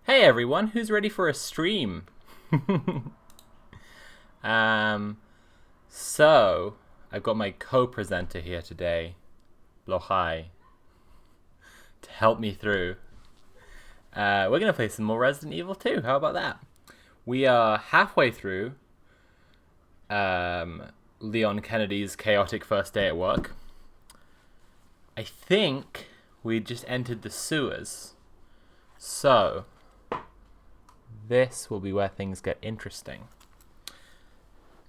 Hey everyone, who's ready for a stream? So I've got my co-presenter here today, Lohai, to help me through. We're gonna play some more Resident Evil 2. How about that? We are halfway through Leon Kennedy's chaotic first day at work. I think we just entered the sewers. So this will be where things get interesting.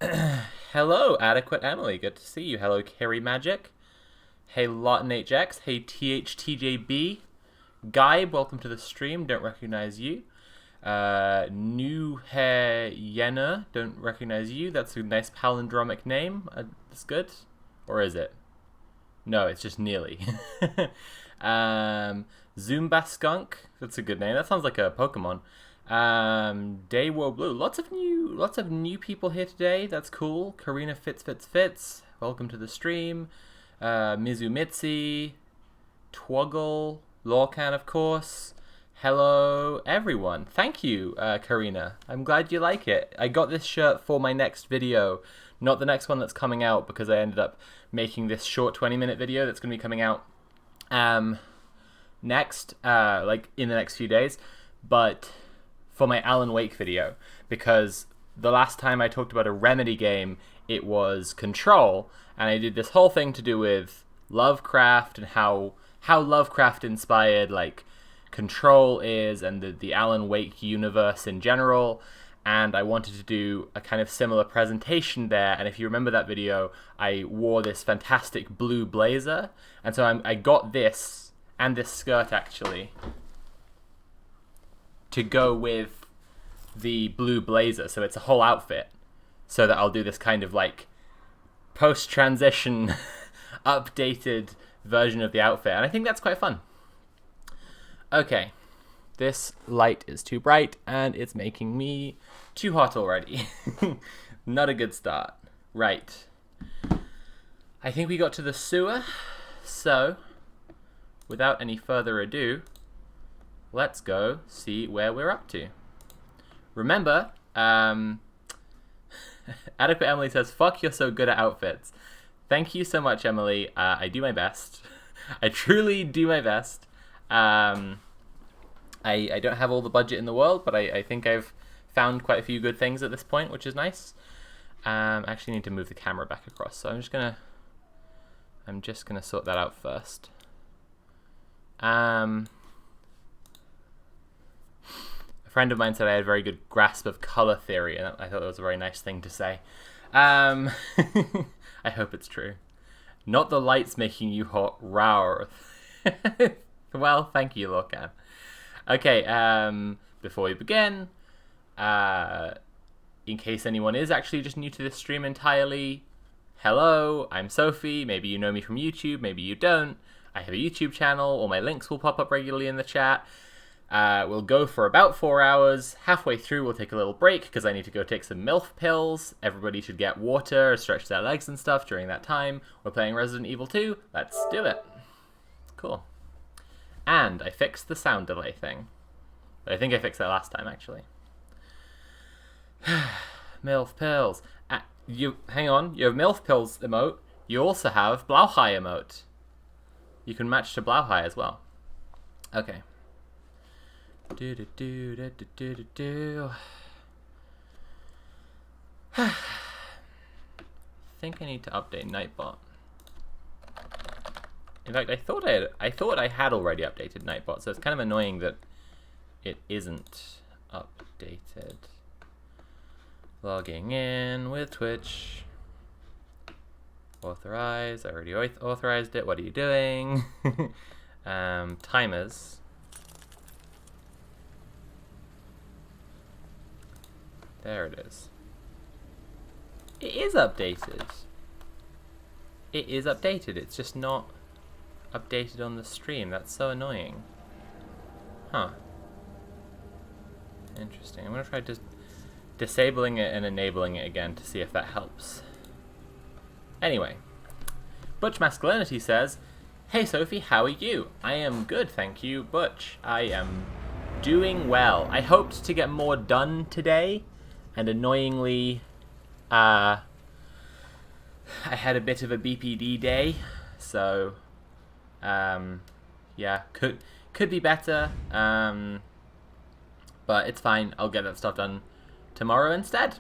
Hello, Adequate Emily. Good to see you. Hello, Carrie Magic. Hey, Lawton HX. Hey, THTJB. Guy, welcome to the stream. Don't recognize you. New Hair Yenna. Don't recognize you. That's a nice palindromic name. That's good. Or is it? No, it's just nearly. Zumba Skunk. That's a good name. That sounds like a Pokemon. Daywo Blue. Lots of new people here today. That's cool. Karina Fitz. Welcome to the stream. Mizumitsi. Twoggle. Lorcan, of course. Hello, everyone. Thank you, Karina. I'm glad you like it. I got this shirt for my next video, not the next one that's coming out, because I ended up making this short 20-minute video that's going to be coming out next, like in the next few days, but for my Alan Wake video, because the last time I talked about a Remedy game, it was Control, and I did this whole thing to do with Lovecraft and how Lovecraft inspired like Control is, and the Alan Wake universe in general. And I wanted to do a kind of similar presentation there. And if you remember that video, I wore this fantastic blue blazer, and so I got this and this skirt actually to go with the blue blazer, so it's a whole outfit, so that I'll do this kind of like post-transition updated version of the outfit, and I think that's quite fun. Okay, this light is too bright and it's making me too hot already. Not a good start. Right, I think we got to the sewer, so without any further ado, let's go see where we're up to. Remember, Adequate Emily says, fuck, you're so good at outfits. Thank you so much, Emily. I do my best. I truly do my best. I don't have all the budget in the world, but I think I've found quite a few good things at this point, which is nice. I actually need to move the camera back across, so I'm just gonna sort that out first. A friend of mine said I had a very good grasp of color theory, and I thought that was a very nice thing to say. I hope it's true. Not the lights making you hot, rawr. Well, thank you, Lorcan. Okay, before we begin, in case anyone is actually just new to this stream entirely, hello, I'm Sophie. Maybe you know me from YouTube, maybe you don't. I have a YouTube channel. All my links will pop up regularly in the chat. We'll go for about 4 hours. Halfway through, we'll take a little break because I need to go take some MILF pills. Everybody should get water, stretch their legs and stuff during that time. We're playing Resident Evil 2. Let's do it. Cool. And I fixed the sound delay thing. But I think I fixed that last time, actually. MILF pills. Hang on. You have MILF pills emote. You also have Blauhai emote. You can match to Blauhai as well. Okay. I think I need to update Nightbot. In fact, I thought I had already updated Nightbot, so it's kind of annoying that it isn't updated. Logging in with Twitch. Authorize. I already authorized it. What are you doing? Timers. There it is. It is updated. It is updated. It's just not updated on the stream. That's so annoying. Huh. Interesting. I'm going to try just disabling it and enabling it again to see if that helps. Anyway. Butch Masculinity says, Hey Sophie, how are you? I am good, thank you, Butch. I am Doing well. I hoped to get more done today, and annoyingly, I had a bit of a BPD day, so, yeah, could be better, but it's fine. I'll get that stuff done tomorrow instead.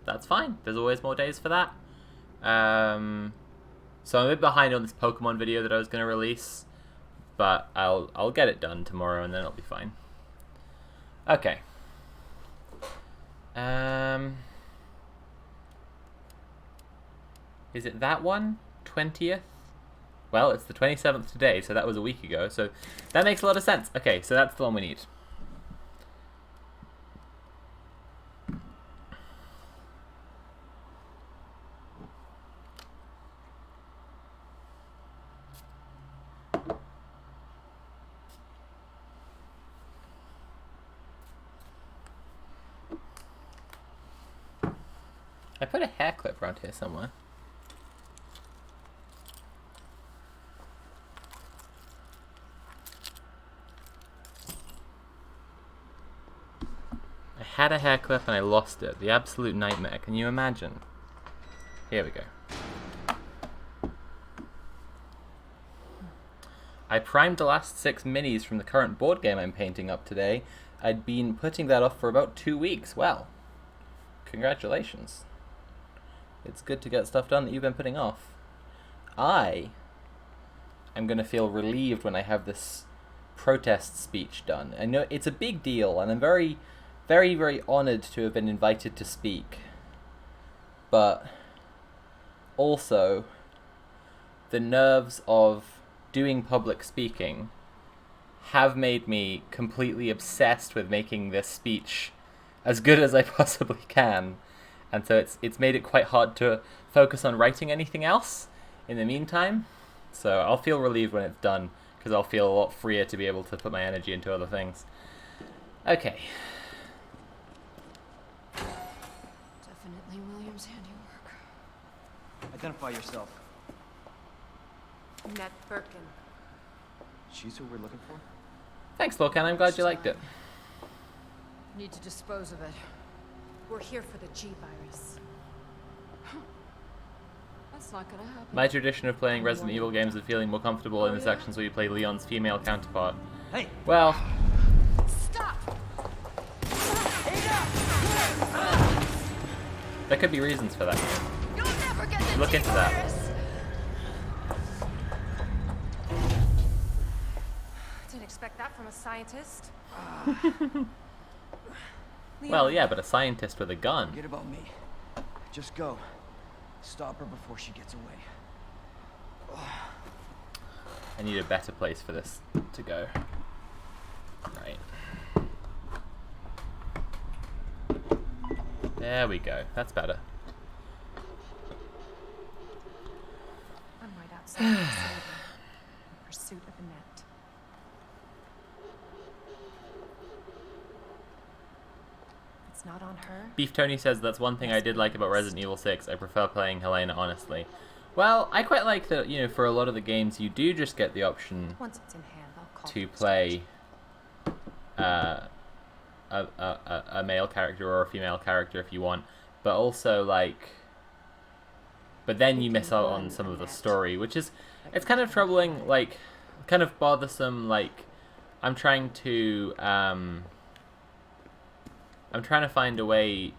That's fine. There's always more days for that. So I'm a bit behind on this Pokemon video that I was going to release, but I'll get it done tomorrow, and then it'll be fine. Okay. Is it that one? 20th? Well, it's the 27th today, so that was a week ago, so that makes a lot of sense. Okay, so that's the one we need. I put a hair clip around here somewhere. I had a hair clip and I lost it. The absolute nightmare. Can you imagine? Here we go. I primed the last 6 minis from the current board game I'm painting up today. I'd been putting that off for about 2 weeks. Well, congratulations. It's good to get stuff done that you've been putting off. I am going to feel relieved when I have this protest speech done. I know it's a big deal, and I'm very, very, very honored to have been invited to speak. But also, the nerves of doing public speaking have made me completely obsessed with making this speech as good as I possibly can. And so it's made it quite hard to focus on writing anything else in the meantime. So I'll feel relieved when it's done, because I'll feel a lot freer to be able to put my energy into other things. Okay. Definitely William's handiwork. Identify yourself. Ned Birkin. She's who we're looking for? Thanks, Lorcan. I'm glad you liked it. Need to dispose of it. We're here for the G virus. That's not gonna happen. My tradition of playing Resident Evil games is feeling more comfortable in the sections where you play Leon's female counterpart. Hey! Well, Stop! there could be reasons for that. You'll never get the Look G into that. virus! Didn't expect that from a scientist. Well, yeah, but a scientist with a gun. Forget about me. Just go. Stop her before she gets away. I need a better place for this to go. Right. There we go. That's better. I'm right outside the facility, in pursuit of Annette. It's not on her. Beef Tony says that's one thing I did like about Resident Evil 6. I prefer playing Helena, honestly. Well, I quite like that, you know, for a lot of the games you do just get the option Once it's in hand, I'll call to for play a male character or a female character if you want, but also like, but then you miss out on some of the story, which is, it's kind of troubling, like, kind of bothersome. Like, I'm trying to find a way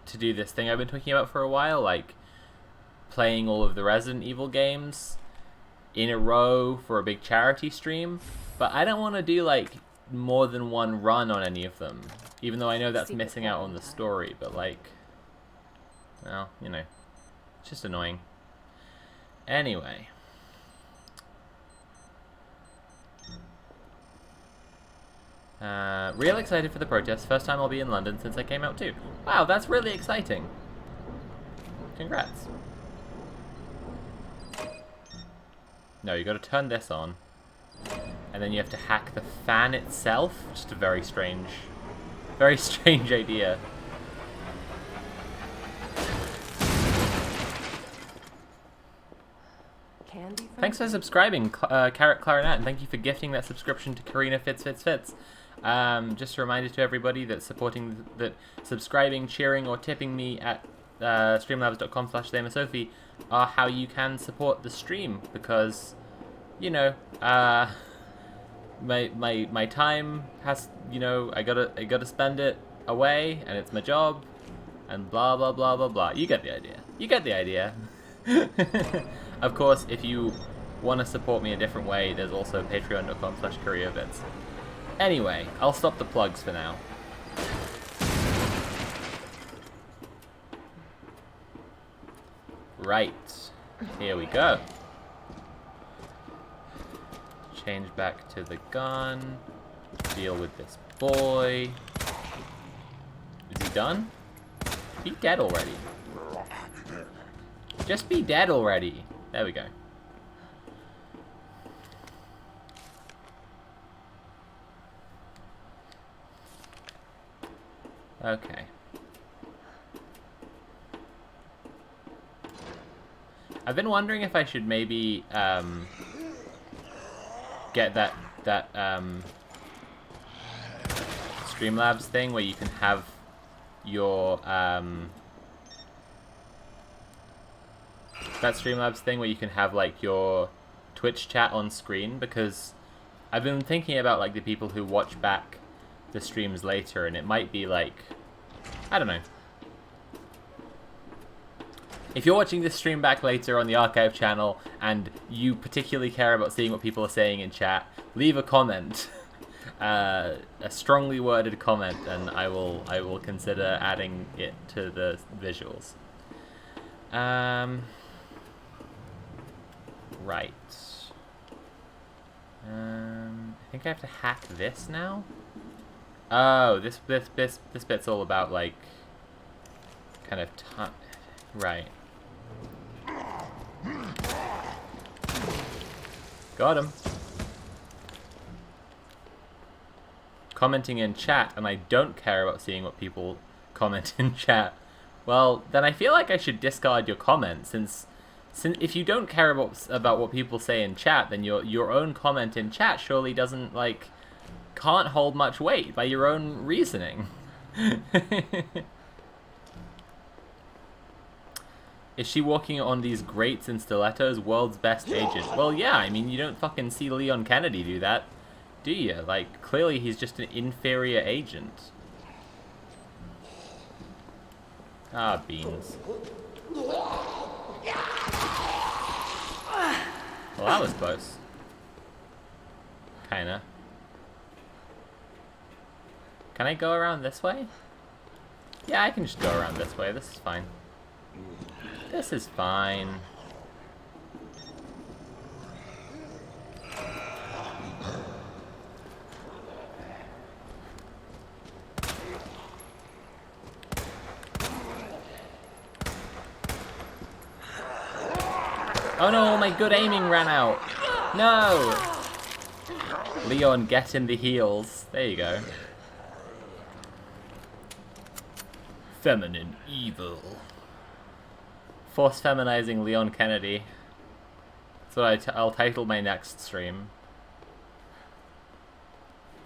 to do this thing I've been talking about for a while, like playing all of the Resident Evil games in a row for a big charity stream, but I don't want to do like more than one run on any of them, even though I know that's missing out on the story, but like, well, you know, it's just annoying. Anyway. Real excited for the protest. First time I'll be in London since I came out too. Wow, that's really exciting. Congrats. No, you gotta turn this on. And then you have to hack the fan itself. Just a very strange idea. Candy from Thanks for subscribing, Carrot Clarinet, and thank you for gifting that subscription to Karina Fits. Just a reminder to everybody that subscribing, cheering, or tipping me at streamlabs.com/Sophie are how you can support the stream, because, you know, my time has, you know, I gotta spend it away, and it's my job, and blah blah blah blah blah. You get the idea. You get the idea. Of course, if you want to support me a different way, there's also patreon.com/careerbits. Anyway, I'll stop the plugs for now. Right. Here we go. Change back to the gun. Deal with this boy. Is he done? Be dead already. Just be dead already. There we go. Okay. I've been wondering if I should maybe get that Streamlabs thing where you can have your like your Twitch chat on screen, because I've been thinking about like the people who watch back the streams later, and it might be like, I don't know. If you're watching this stream back later on the archive channel and you particularly care about seeing what people are saying in chat, leave a comment, a strongly worded comment, and I will consider adding it to the visuals. Right. I think I have to hack this now. Oh, this bit's all about like kind of time. Right. Got him. Commenting in chat, and I don't care about seeing what people comment in chat. Well, then I feel like I should discard your comment, since if you don't care about what people say in chat, then your own comment in chat surely doesn't can't hold much weight by your own reasoning. Is she walking on these grates and stilettos? World's best agent. Well, yeah, I mean, you don't fucking see Leon Kennedy do that, do you? Like, clearly he's just an inferior agent. Ah, beans. Well, that was close. Kinda. Can I go around this way? Yeah, I can just go around this way. This is fine. This is fine. Oh no, my good aiming ran out. No! Leon, get in the heels. There you go. Feminine evil. Force feminizing Leon Kennedy. That's what I'll title my next stream.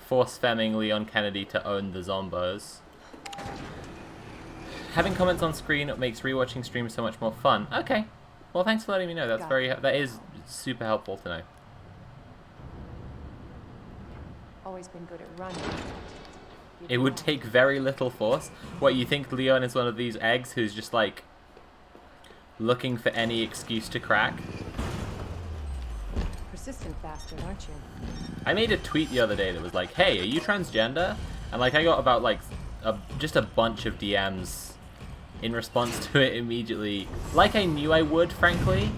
Force femming Leon Kennedy to own the zombos. Having comments on screen makes rewatching streams so much more fun. Okay. Well, thanks for letting me know. That's that is super helpful to know. Always been good at running. It would take very little force. What, you think Leon is one of these eggs who's just like looking for any excuse to crack? Persistent bastard, aren't you? I made a tweet the other day that was like, "Hey, are you transgender?" And like I got about like just a bunch of DMs in response to it immediately, like I knew I would, frankly.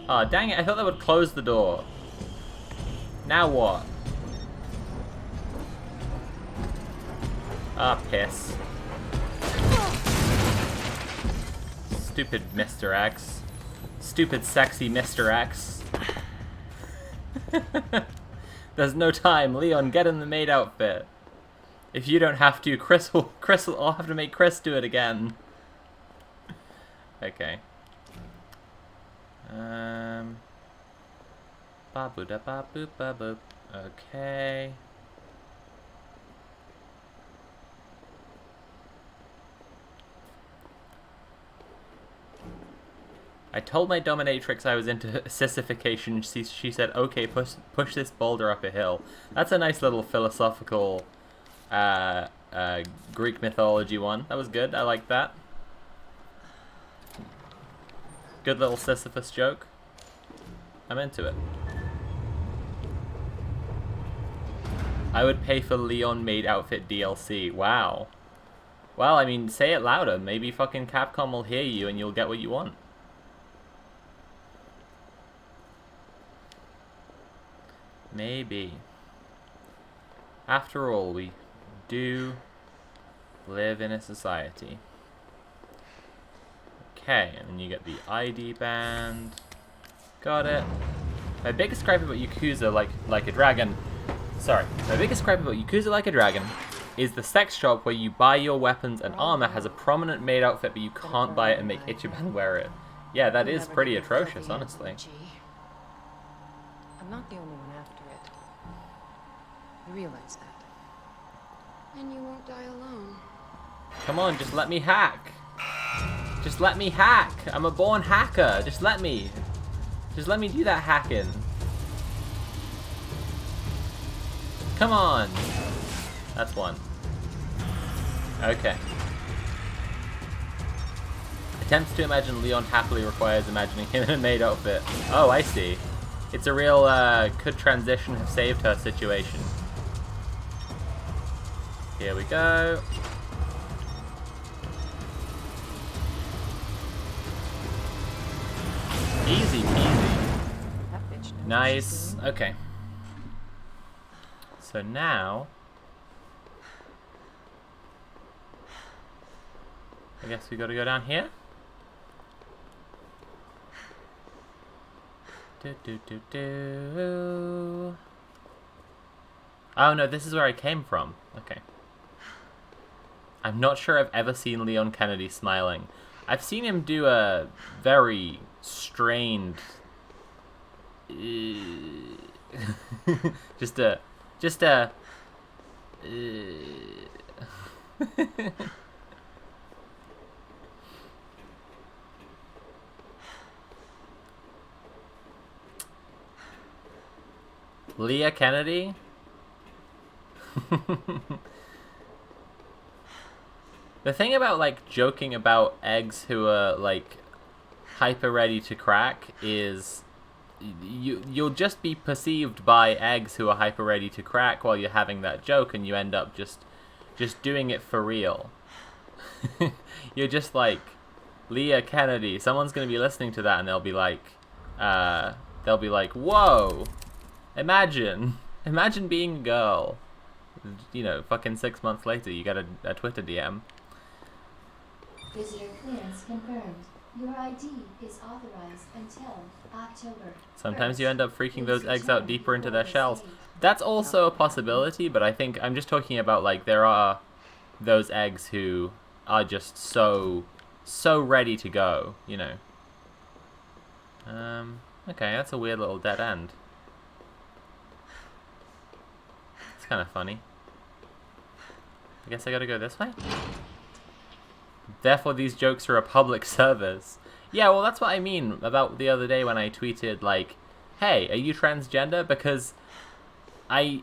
Oh, dang it, I thought that would close the door. Now what? Ah, piss. Stupid Mr. X. Stupid sexy Mr. X. There's no time. Leon, get in the maid outfit. If you don't have to, I'll have to make Chris do it again. Okay. Ba boo da ba boop ba boop. Okay. I told my dominatrix I was into sissification. She said, okay, push this boulder up a hill. That's a nice little philosophical Greek mythology one. That was good. I like that. Good little Sisyphus joke. I'm into it. I would pay for Leon Maid outfit DLC. Wow. Well, I mean, say it louder. Maybe fucking Capcom will hear you and you'll get what you want. Maybe. After all, we do live in a society. Okay, and then you get the ID band. Got it. My biggest gripe about Yakuza Like a Dragon... Sorry. My biggest gripe about Yakuza Like a Dragon is the sex shop where you buy your weapons and armor has a prominent maid outfit but you can't buy it and make Ichiban wear it. Yeah, that is pretty atrocious, honestly. I'm not the only one after it. You realize that. And you won't die alone. Come on, just let me hack. Just let me hack. I'm a born hacker. Just let me. Just let me do that hacking. Come on. That's one. Okay. Attempts to imagine Leon happily requires imagining him in a maid outfit. Oh, I see. It's a real, could transition have saved her situation. Here we go. Easy peasy. Nice. Okay. So now... I guess we gotta go down here? Oh no, this is where I came from. Okay. I'm not sure I've ever seen Leon Kennedy smiling. I've seen him do a very strained... just a... Leah Kennedy? The thing about, like, joking about eggs who are, like, hyper ready to crack is you'll just be perceived by eggs who are hyper ready to crack while you're having that joke, and you end up just doing it for real. You're just like, Leah Kennedy. Someone's gonna be listening to that and they'll be like, whoa! Imagine being a girl. You know, fucking 6 months later, you get a Twitter DM. Visitor clearance confirmed. Your ID is authorized until October. Sometimes you end up freaking those eggs out deeper into their shells. That's also a possibility, but I think I'm just talking about, like, there are those eggs who are just so ready to go, you know. Okay, that's a weird little dead end. It's kind of funny. I guess I gotta go this way? Therefore, these jokes are a public service. Yeah, well, that's what I mean about the other day when I tweeted, like, hey, are you transgender? Because I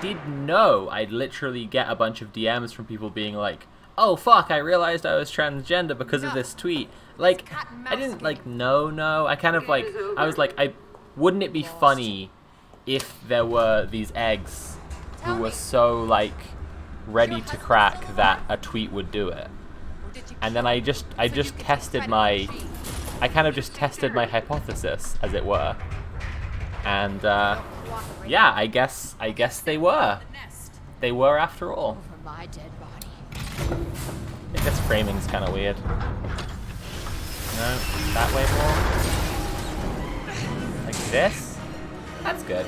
did know I'd literally get a bunch of DMs from people being like, oh, fuck, I realized I was transgender because of this tweet. Like, I didn't, like, no. I kind of, like, I was like, wouldn't it be funny if there were these eggs who were so, like, ready to crack that a tweet would do it? And then I just tested my, I kind of just tested my hypothesis, as it were. And, yeah, I guess they were. They were after all. I think this framing's kind of weird. No, that way more. Like this? That's good.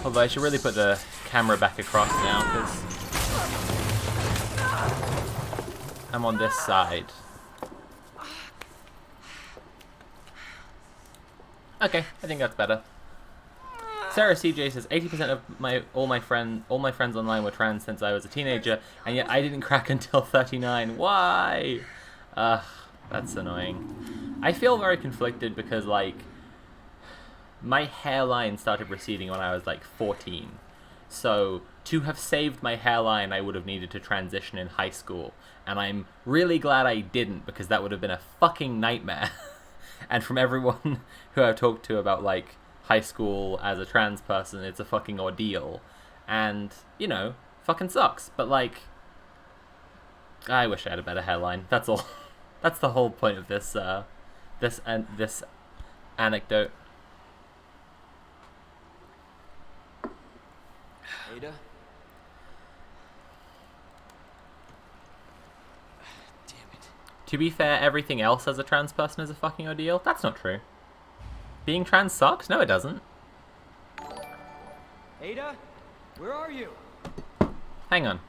Although I should really put the camera back across now, because I'm on this side. Okay, I think that's better. Sarah CJ says 80% of all my friends online were trans since I was a teenager, and yet I didn't crack until 39. Why? That's annoying. I feel very conflicted because like my hairline started receding when I was like 14. So to have saved my hairline, I would have needed to transition in high school, and I'm really glad I didn't because that would have been a fucking nightmare. And from everyone who I've talked to about like high school as a trans person, it's a fucking ordeal, and you know, fucking sucks. But like, I wish I had a better hairline. That's all. That's the whole point of this this anecdote. Ada? Damn it. To be fair, everything else as a trans person is a fucking ordeal. That's not true. Being trans sucks? No, it doesn't. Ada? Where are you? Hang on.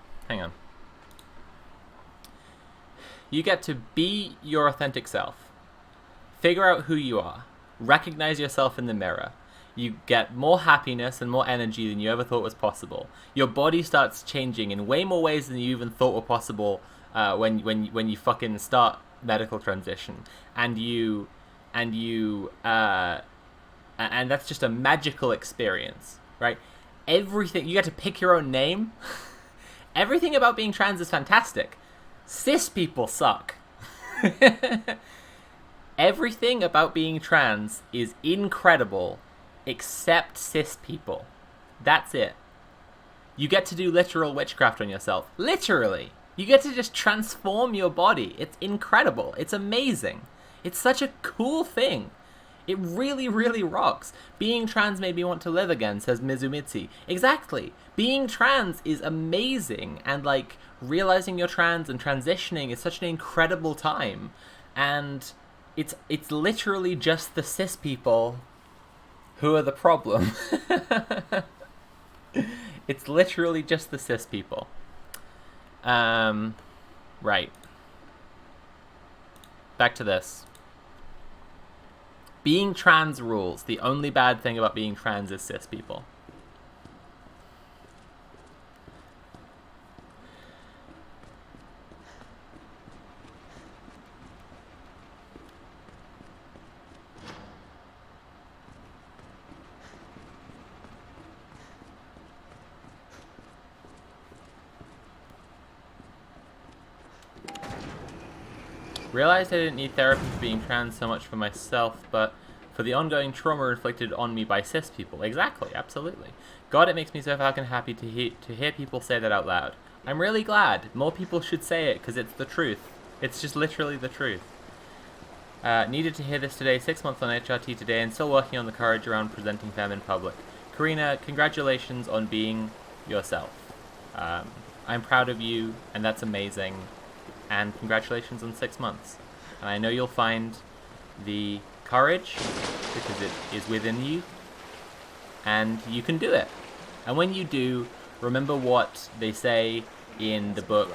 You get to be your authentic self. Figure out who you are. Recognize yourself in the mirror. You get more happiness and more energy than you ever thought was possible. Your body starts changing in way more ways than you even thought were possible when you fucking start medical transition. And that's just a magical experience, right? Everything, you get to pick your own name. Everything about being trans is fantastic. Cis people suck. Everything about being trans is incredible, except cis people. That's it. You get to do literal witchcraft on yourself. Literally. You get to just transform your body. It's incredible. It's amazing. It's such a cool thing. It really, really rocks. Being trans made me want to live again, says Mizumitsu. Exactly. Being trans is amazing, and like realizing you're trans and transitioning is such an incredible time. And it's literally just the cis people who are the problem. It's literally just the cis people. Right. Back to this. Being trans rules. The only bad thing about being trans is cis people. Realized I didn't need therapy for being trans so much for myself, but for the ongoing trauma inflicted on me by cis people. Exactly, absolutely. God, it makes me so fucking happy to hear people say that out loud. I'm really glad. More people should say it, because it's the truth. It's just literally the truth. Needed to hear this today, 6 months on HRT today, and still working on the courage around presenting femme in public. Karina, congratulations on being yourself. I'm proud of you, and that's amazing. And congratulations on 6 months. And I know you'll find the courage, because it is within you, and you can do it. And when you do, remember what they say in the book,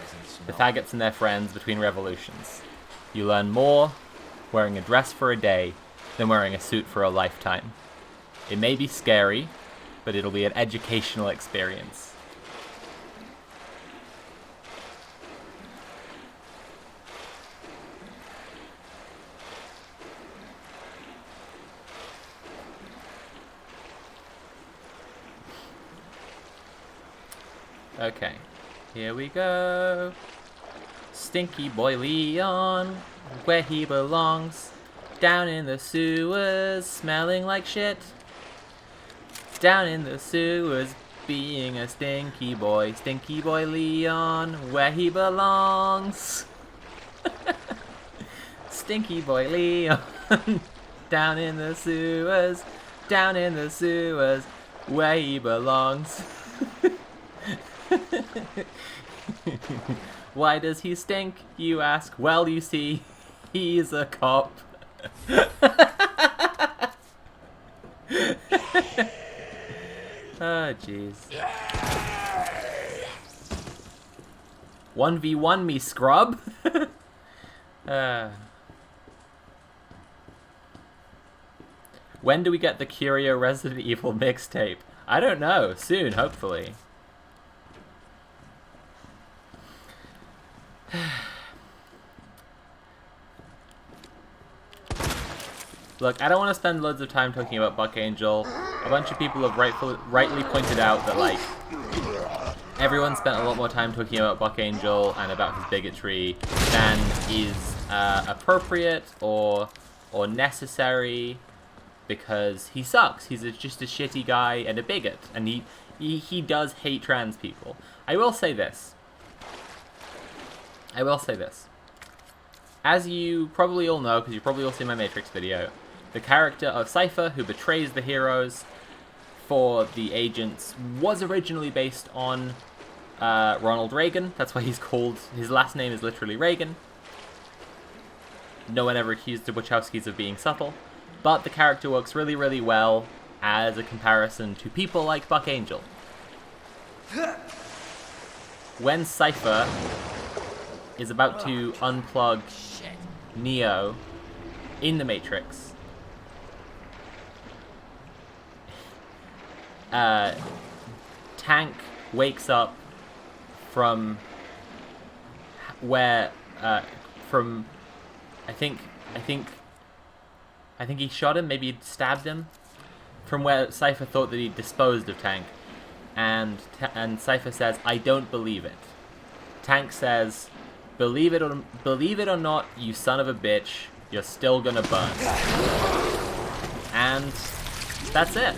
The Faggots and Their Friends Between Revolutions. You learn more wearing a dress for a day than wearing a suit for a lifetime. It may be scary, but it'll be an educational experience. Okay, here we go. Stinky boy Leon, where he belongs. Down in the sewers, smelling like shit. Down in the sewers, being a stinky boy. Stinky boy Leon, where he belongs. Stinky boy Leon, down in the sewers. Down in the sewers, where he belongs. Why does he stink, you ask? Well, you see, he's a cop. Oh, jeez. 1v1 me, scrub. When do we get the Curio Resident Evil mixtape? I don't know. Soon, hopefully. Look, I don't want to spend loads of time talking about Buck Angel. A bunch of people have rightly pointed out that, like, everyone spent a lot more time talking about Buck Angel and about his bigotry than is appropriate or necessary, because he sucks. He's just a shitty guy and a bigot, and he does hate trans people. I will say this. As you probably all know, because you probably all seen my Matrix video, the character of Cypher, who betrays the heroes for the agents, was originally based on Ronald Reagan. That's why he's called, his last name is literally Reagan. No one ever accused the Wachowskis of being subtle, but the character works really, really well as a comparison to people like Buck Angel. When Cypher is about to unplug Neo in the Matrix, Tank wakes up from where from I think he shot him, maybe he stabbed him, from where Cypher thought that he disposed of Tank, and Cypher says, "I don't believe it." Tank says, believe it or not, you son of a bitch, you're still gonna burn." And that's it.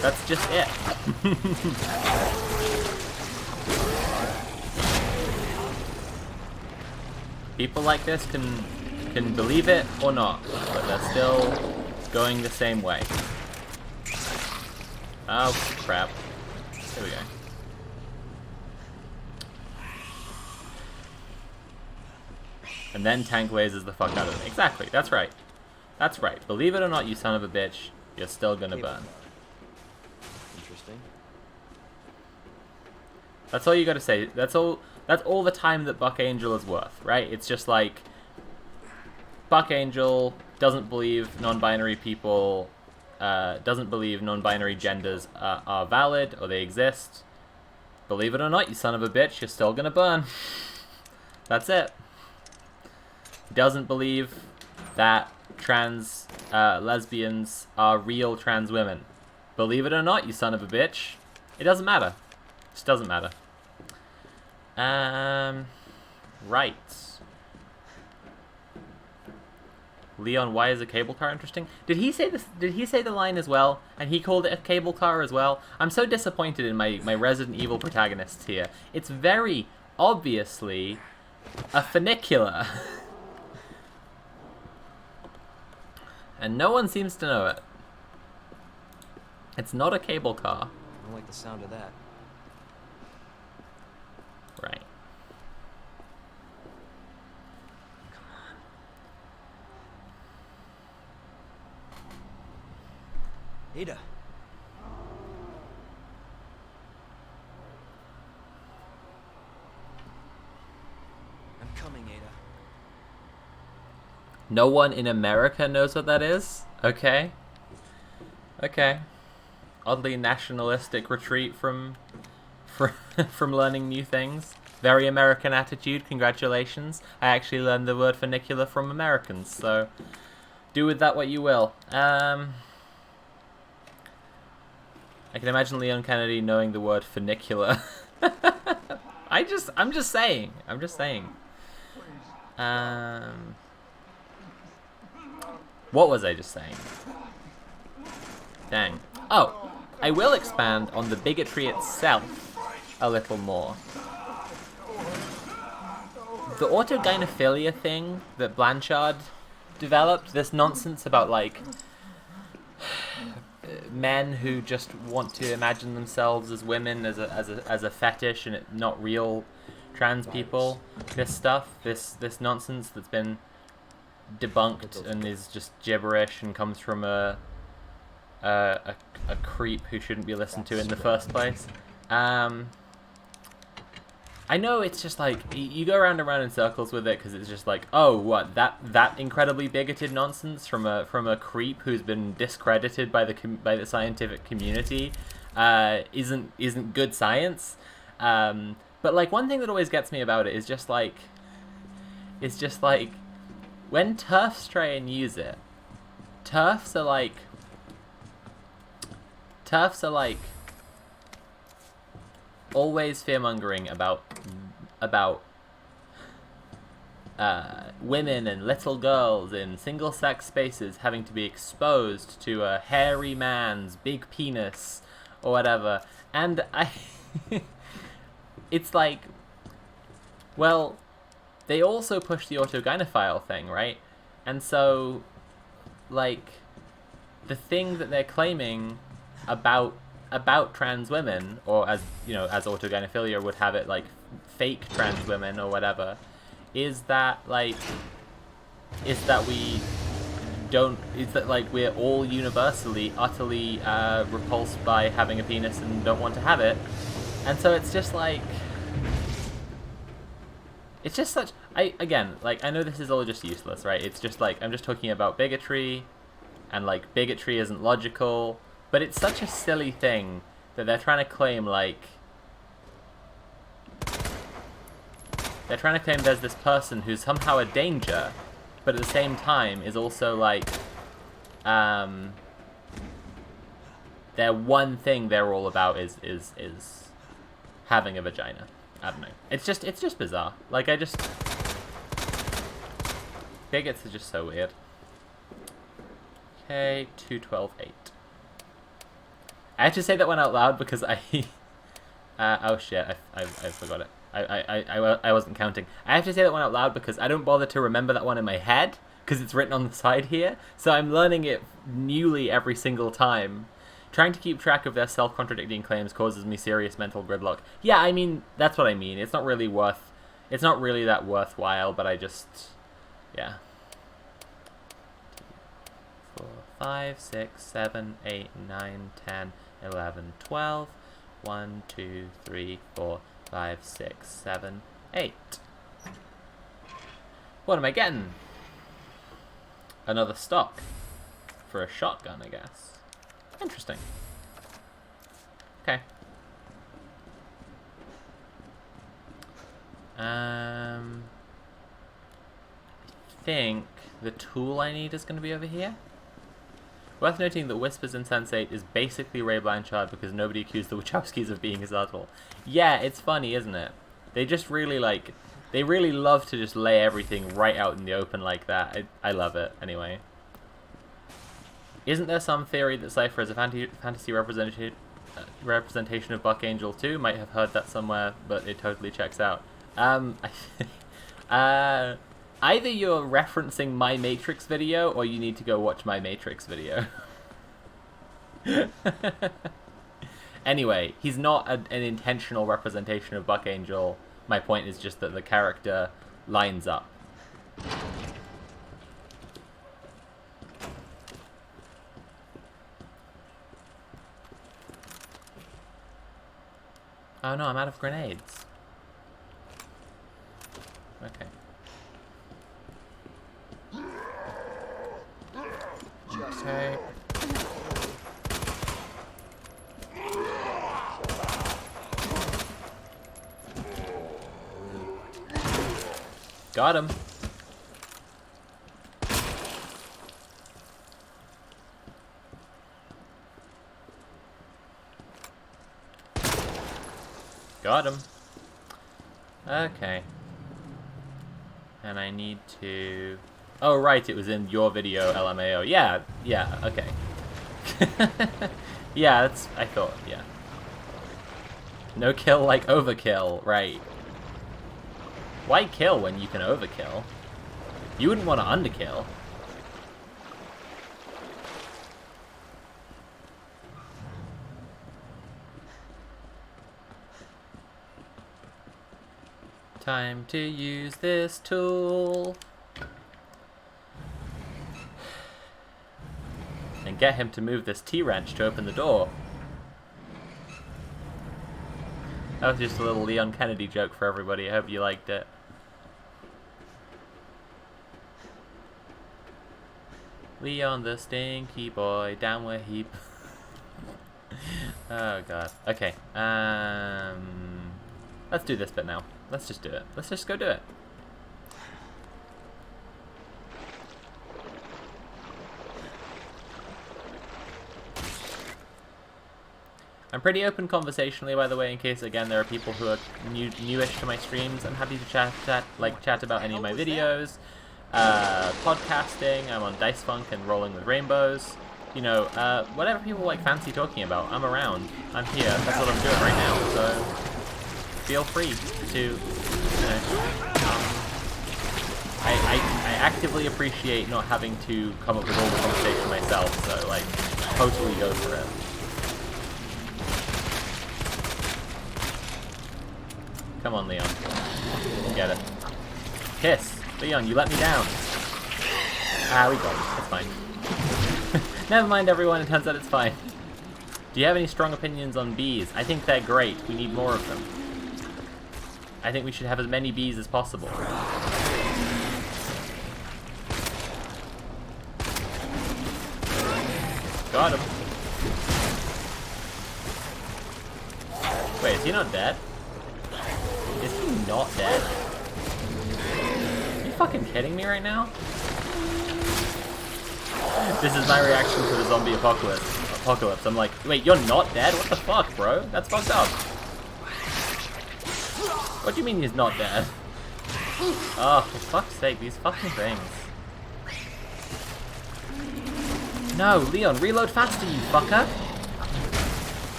That's just it. People like this can believe it or not, but they're still going the same way. Oh crap. Here we go. And then Tank lasers the fuck out of him. Exactly, that's right. That's right. Believe it or not, you son of a bitch, you're still gonna burn. Interesting. That's all you gotta say. That's all the time that Buck Angel is worth, right? It's just like, Buck Angel doesn't believe non-binary people, doesn't believe non-binary genders are valid or they exist. Believe it or not, you son of a bitch, you're still gonna burn. That's it. Doesn't believe that trans lesbians are real trans women. Believe it or not, you son of a bitch. It doesn't matter. It just doesn't matter. Right. Leon, why is a cable car interesting? Did he say this? Did he say the line as well? And he called it a cable car as well? I'm so disappointed in my Resident Evil protagonists here. It's very obviously a funicular. And no one seems to know it. It's not a cable car. I don't like the sound of that. Right. Come on. Ada. I'm coming, Ada. No one in America knows what that is? Okay. Okay. Oddly nationalistic retreat from learning new things. Very American attitude, congratulations. I actually learned the word funicular from Americans, so do with that what you will. I can imagine Leon Kennedy knowing the word funicular. I'm just saying. What was I just saying? Dang. Oh, I will expand on the bigotry itself a little more. The autogynephilia thing that Blanchard developed, this nonsense about, like, men who just want to imagine themselves as women as a fetish and not real trans people. This stuff, this nonsense that's been debunked and is just gibberish and comes from a creep who shouldn't be listened to in the first place. I know it's just like you go around and around in circles with it because it's just like, oh, what that incredibly bigoted nonsense from a creep who's been discredited by the scientific community isn't good science. But like one thing that always gets me about it is just like when TERFs try and use it, TERFs are like always fear-mongering about women and little girls in single-sex spaces having to be exposed to a hairy man's big penis or whatever. And it's like, well, they also push the autogynephile thing, right? And so, like, the thing that they're claiming about trans women, or as you know, as autogynephilia would have it, like fake trans women or whatever, is that like we're all universally utterly repulsed by having a penis and don't want to have it. And so it's just like, it's just such, I know this is all just useless, right? It's just like, I'm just talking about bigotry, and like bigotry isn't logical. But it's such a silly thing that they're trying to claim, like... They're trying to claim there's this person who's somehow a danger, but at the same time is also, like... Their one thing they're all about is having a vagina. I don't know. It's just bizarre. Like, bigots are just so weird. Okay, 212.8. I have to say that one out loud because oh shit, I forgot it. I wasn't counting. I have to say that one out loud because I don't bother to remember that one in my head because it's written on the side here. So I'm learning it newly every single time. Trying to keep track of their self-contradicting claims causes me serious mental gridlock. Yeah, I mean, that's what I mean. It's not really that worthwhile, but I just, yeah. 4, 5, 6, 7, 8, 9, 10, 11, 12, 1, 2, 3, 4, 5, 6, 7, 8. What am I getting? Another stock for a shotgun, I guess. Interesting. Okay. I think the tool I need is going to be over here. Worth noting that Whispers in Sense8 is basically Ray Blanchard because nobody accused the Wachowskis of being his idol. Yeah, it's funny, isn't it? They just really, like, they really love to just lay everything right out in the open like that. I love it, anyway. Isn't there some theory that Cypher is a fantasy representation of Buck Angel too? Might have heard that somewhere, but it totally checks out. Either you're referencing my Matrix video, or you need to go watch my Matrix video. Anyway, he's not an intentional representation of Buck Angel. My point is just that the character lines up. Oh no, I'm out of grenades. Okay. Okay. Got him. Got him. Okay. And I need to... Oh, right, it was in your video, LMAO. Yeah, okay. Yeah, that's... I thought, yeah. No kill like overkill, right. Why kill when you can overkill? You wouldn't want to underkill. Time to use this tool. And get him to move this T-wrench to open the door. That was just a little Leon Kennedy joke for everybody. I hope you liked it. Leon the stinky boy, down where he... Oh god. Okay. Let's do this bit now. Let's just do it. Let's just go do it. I'm pretty open conversationally, by the way, in case, again, there are people who are newish to my streams. I'm happy to chat about any of my videos. Podcasting, I'm on Dice Funk and Rolling with Rainbows. You know, whatever people like fancy talking about, I'm around. I'm here. That's what I'm doing right now. So feel free to, you know. I actively appreciate not having to come up with all the conversation myself. So like, totally go for it. Come on, Leon. You get it. Kiss! Leon, you let me down! Ah, we got it. It's fine. Never mind, everyone. It turns out it's fine. Do you have any strong opinions on bees? I think they're great. We need more of them. I think we should have as many bees as possible. Got him. Wait, is he not dead? Is he not dead? Are you fucking kidding me right now? This is my reaction to the zombie apocalypse. I'm like, wait, you're not dead? What the fuck, bro? That's fucked up. What do you mean he's not dead? Oh, for fuck's sake, these fucking things. No, Leon, reload faster, you fucker!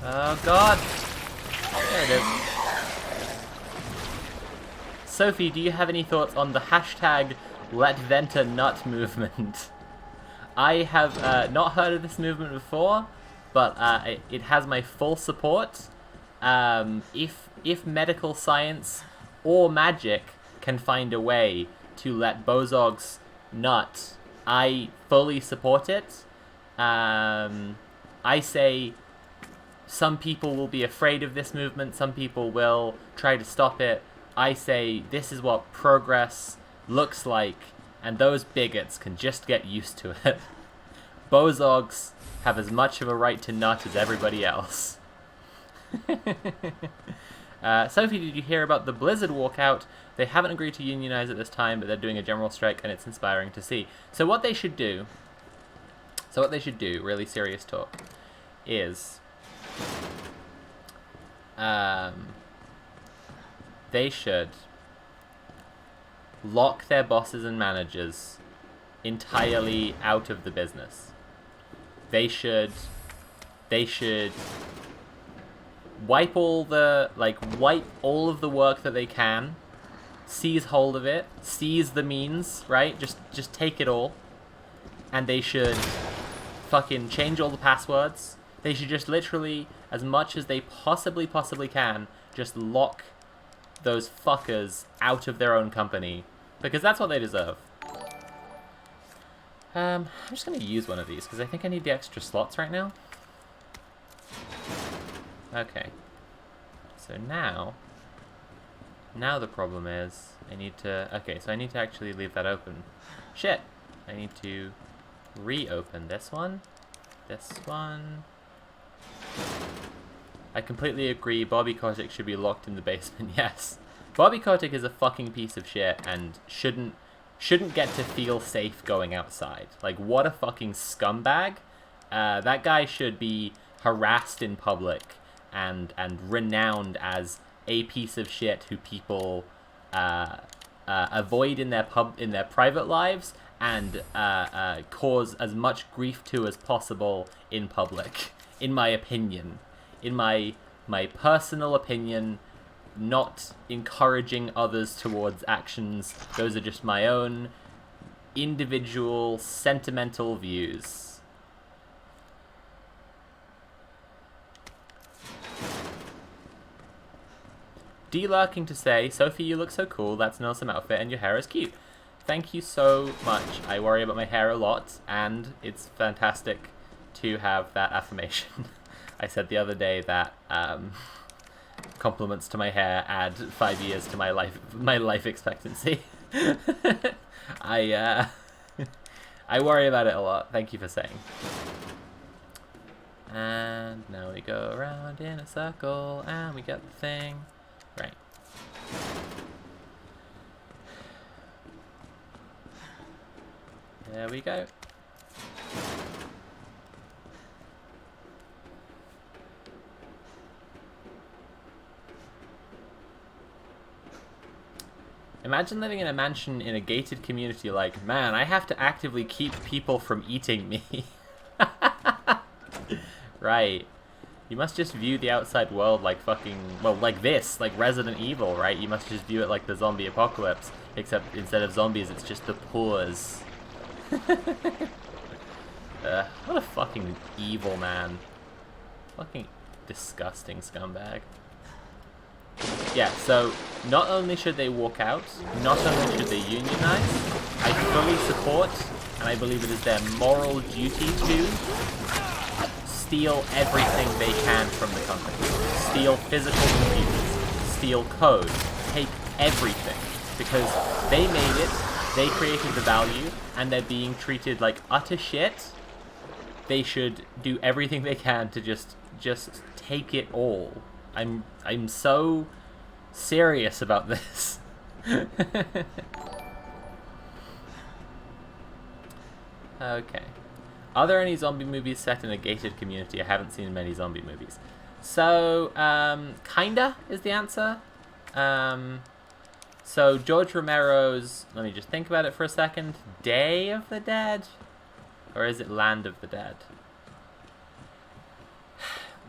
Oh god! There it is. Sophie, do you have any thoughts on the hashtag #LetVenterNut movement? I have not heard of this movement before, but it has my full support. If medical science or magic can find a way to let Bozog's nut, I fully support it. I say some people will be afraid of this movement, some people will try to stop it. I say this is what progress looks like, and those bigots can just get used to it. Bozogs have as much of a right to nut as everybody else. Sophie, did you hear about the Blizzard walkout? They haven't agreed to unionize at this time, but they're doing a general strike, and it's inspiring to see. So what they should do, really serious talk, is they should lock their bosses and managers entirely out of the business. They should wipe all of the work that they can, seize hold of it, seize the means, right? Just take it all. And they should fucking change all the passwords. They should just literally, as much as they possibly can, just lock those fuckers out of their own company. Because that's what they deserve. I'm just gonna use one of these, because I think I need the extra slots right now. Okay. So now the problem is, I need to actually leave that open. Shit! I need to reopen this one. I completely agree, Bobby Kotick should be locked in the basement, yes. Bobby Kotick is a fucking piece of shit and shouldn't get to feel safe going outside. Like, what a fucking scumbag. That guy should be harassed in public and renowned as a piece of shit who people avoid in their private lives and cause as much grief to as possible in public, in my opinion. In my personal opinion, not encouraging others towards actions. Those are just my own individual sentimental views. D-lurking to say, Sophie, you look so cool, that's an awesome outfit, and your hair is cute. Thank you so much. I worry about my hair a lot, and it's fantastic to have that affirmation. I said the other day that compliments to my hair add 5 years to my life expectancy. I worry about it a lot. Thank you for saying. And now we go around in a circle, and we get the thing. Right. There we go. Imagine living in a mansion in a gated community like, man, I have to actively keep people from eating me. Right. You must just view the outside world like fucking, well, like this, like Resident Evil, right? You must just view it like the zombie apocalypse, except instead of zombies, it's just the pores. What a fucking evil man. Fucking disgusting scumbag. Yeah, so not only should they walk out, not only should they unionize, I fully support, and I believe it is their moral duty to steal everything they can from the company. Steal physical computers, steal code, take everything. Because they made it, they created the value, and they're being treated like utter shit. They should do everything they can to just take it all. I'm so serious about this. Okay. Are there any zombie movies set in a gated community? I haven't seen many zombie movies. So, kinda is the answer. So George Romero's, let me just think about it for a second, Day of the Dead? Or is it Land of the Dead?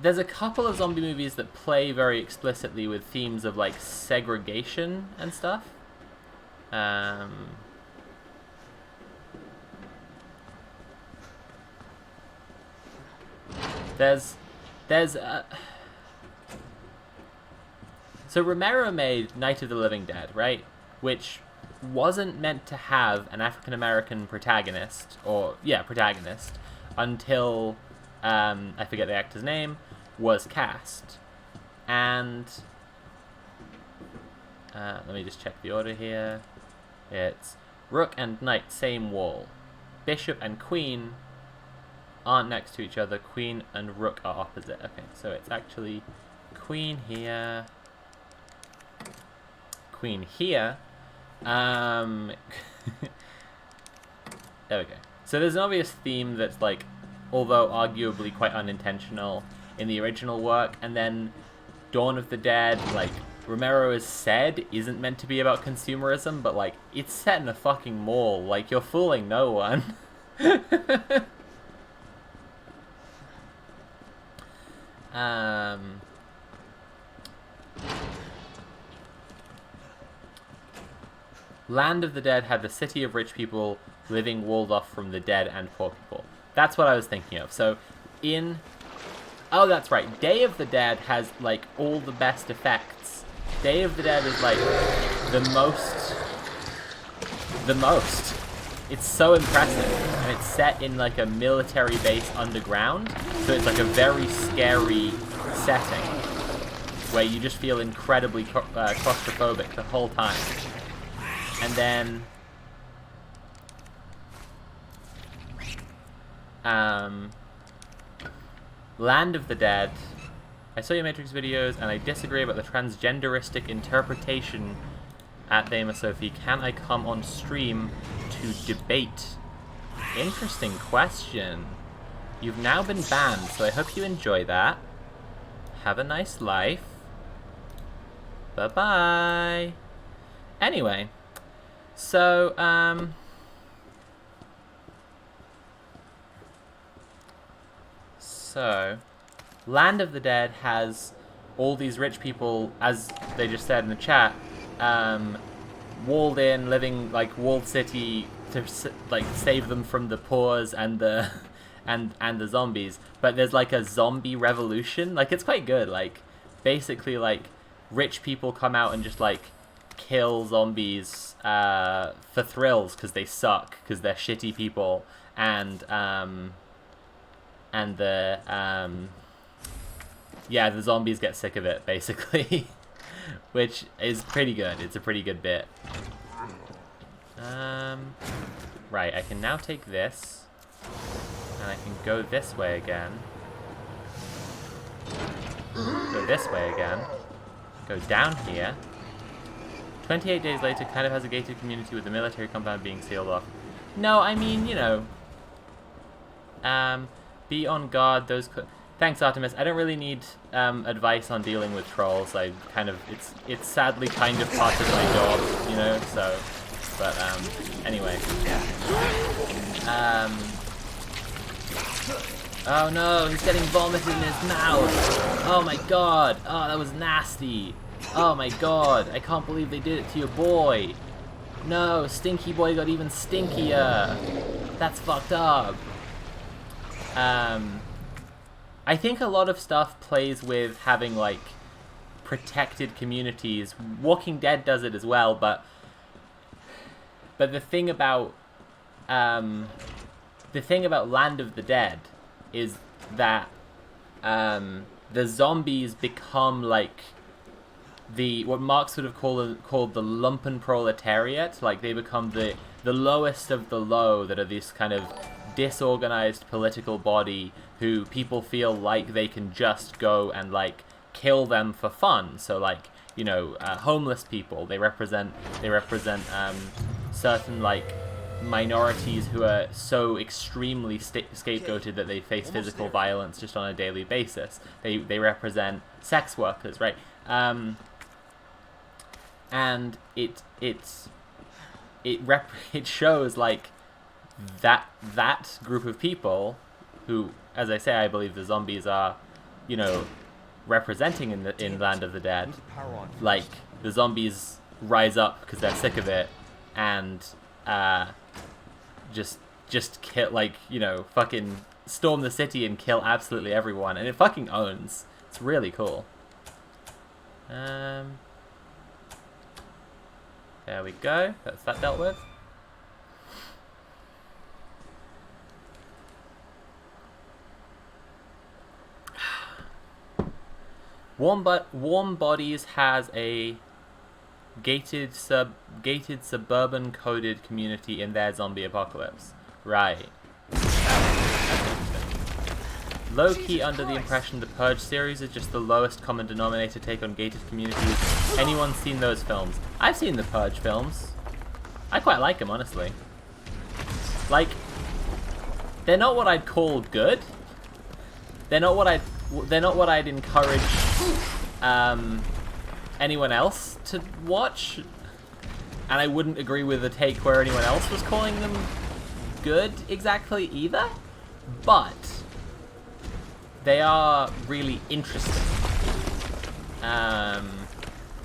There's a couple of zombie movies that play very explicitly with themes of, like, segregation and stuff. So Romero made Night of the Living Dead, right? Which wasn't meant to have an African-American protagonist, until, I forget the actor's name, was cast. And, let me just check the order here. It's Rook and Knight, same wall. Bishop and Queen aren't next to each other. Queen and Rook are opposite. Okay, so it's actually Queen here. Queen here. There we go. So there's an obvious theme that's, like, although arguably quite unintentional in the original work, and then Dawn of the Dead, like, Romero has said isn't meant to be about consumerism, but, like, it's set in a fucking mall. Like, you're fooling no one. Land of the Dead had the city of rich people living walled off from the dead and poor people. That's what I was thinking of. So oh, that's right. Day of the Dead has, like, all the best effects. Day of the Dead is, like, the most. It's so impressive. And it's set in, like, a military base underground. So it's, like, a very scary setting where you just feel incredibly claustrophobic the whole time. And then Land of the Dead, I saw your Matrix videos and I disagree about the transgenderistic interpretation at Dama Sophie. Can I come on stream to debate? Interesting question. You've now been banned, so I hope you enjoy that. Have a nice life. Bye-bye. Anyway, so, Land of the Dead has all these rich people, as they just said in the chat, walled in, living, like, walled city to, like, save them from the pores and the and the zombies. But there's, like, a zombie revolution. Like, it's quite good. Like, basically, like, rich people come out and just, like, kill zombies for thrills because they suck, because they're shitty people, and the yeah, the zombies get sick of it, basically. Which is pretty good. It's a pretty good bit. Right, I can now take this. And I can go this way again. Go this way again. Go down here. 28 days later, kind of has a gated community with the military compound being sealed off. No, I mean, you know. Be on guard, those... Thanks, Artemis. I don't really need advice on dealing with trolls. I kind of... It's sadly kind of part of my job, you know, so... But, anyway. Oh no, he's getting vomited in his mouth! Oh my god! Oh, that was nasty! Oh my god, I can't believe they did it to your boy! No, Stinky Boy got even stinkier! That's fucked up! I think a lot of stuff plays with having, like, protected communities. Walking Dead does it as well, but the thing about Land of the Dead is that the zombies become like what Marx would have called the lumpen proletariat. Like, they become the lowest of the low, that are this kind of disorganized political body who people feel like they can just go and like kill them for fun. So, like, you know, homeless people, they represent certain like minorities who are so extremely scapegoated that they face physical violence just on a daily basis. They represent sex workers, right? And it shows like that group of people who, as I say, I believe the zombies are, you know, representing in Land of the Dead. Like, the zombies rise up because they're sick of it, and just kill, like, you know, fucking storm the city and kill absolutely everyone, and it fucking owns. It's really cool. There we go. That's that dealt with. Warm Bodies has a gated suburban coded community in their zombie apocalypse. Right. Low key under the impression the Purge series is just the lowest common denominator take on gated communities. Anyone seen those films? I've seen the Purge films. I quite like them, honestly. Like, they're not what I'd call good. They're not what I'd encourage anyone else to watch, and I wouldn't agree with the take where anyone else was calling them good exactly either, but they are really interesting.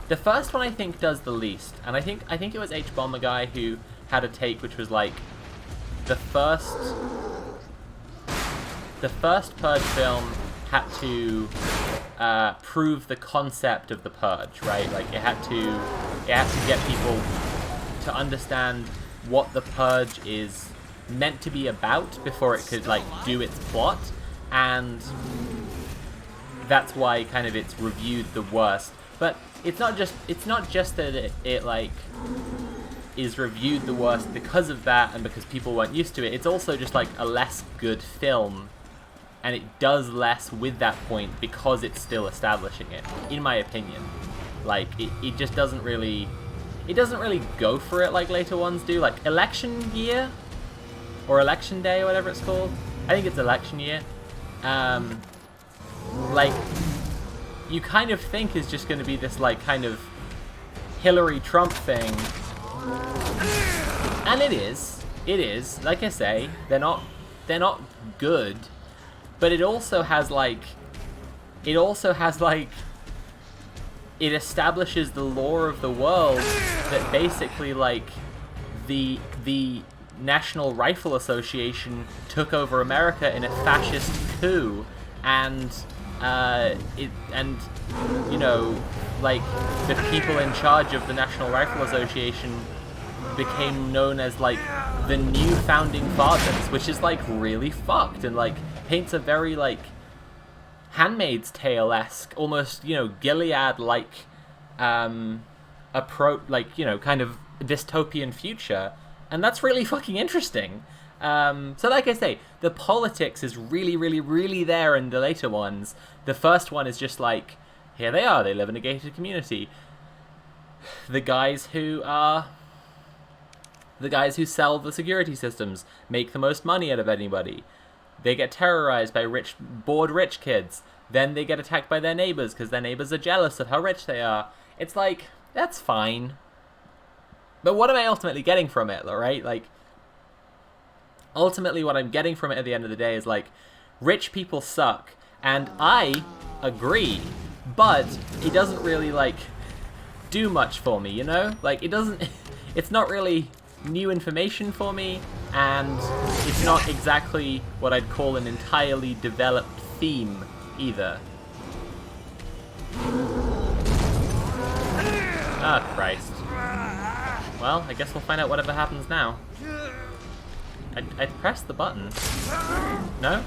The first one I think does the least, and I think it was H Bomber Guy who had a take which was like the first Purge film had to prove the concept of the Purge, right? Like, it had to get people to understand what the Purge is meant to be about before it could, like, do its plot, and that's why kind of it's reviewed the worst. But it's not just that it like is reviewed the worst because of that and because people weren't used to it. It's also just like a less good film, and it does less with that point because it's still establishing it, in my opinion. Like, it just doesn't really go for it like later ones do. Like Election Year or Election Day or whatever it's called. I think it's Election Year. Like, you kind of think is just going to be this like kind of Hillary Trump thing, and it is. Like I say, they're not good, but it also has like it establishes the lore of the world that basically like the National Rifle Association took over America in a fascist coup, and you know, like, the people in charge of the National Rifle Association became known as like the new founding fathers, which is like really fucked, and like paints a very like Handmaid's Tale-esque, almost, you know, Gilead-like approach, like, you know, kind of dystopian future, and that's really fucking interesting. So like I say, the politics is really, really, really there in the later ones. The first one is just like, here they are, they live in a gated community. The guys who sell the security systems make the most money out of anybody. They get terrorized by bored rich kids. Then they get attacked by their neighbors because their neighbors are jealous of how rich they are. It's like, that's fine. But what am I ultimately getting from it, right? Like, ultimately what I'm getting from it at the end of the day is, like, rich people suck. And I agree. But it doesn't really, like, do much for me, you know? Like, it doesn't... It's not really new information for me, and it's not exactly what I'd call an entirely developed theme either. Ah, Christ. Well, I guess we'll find out whatever happens now. I pressed the button. No?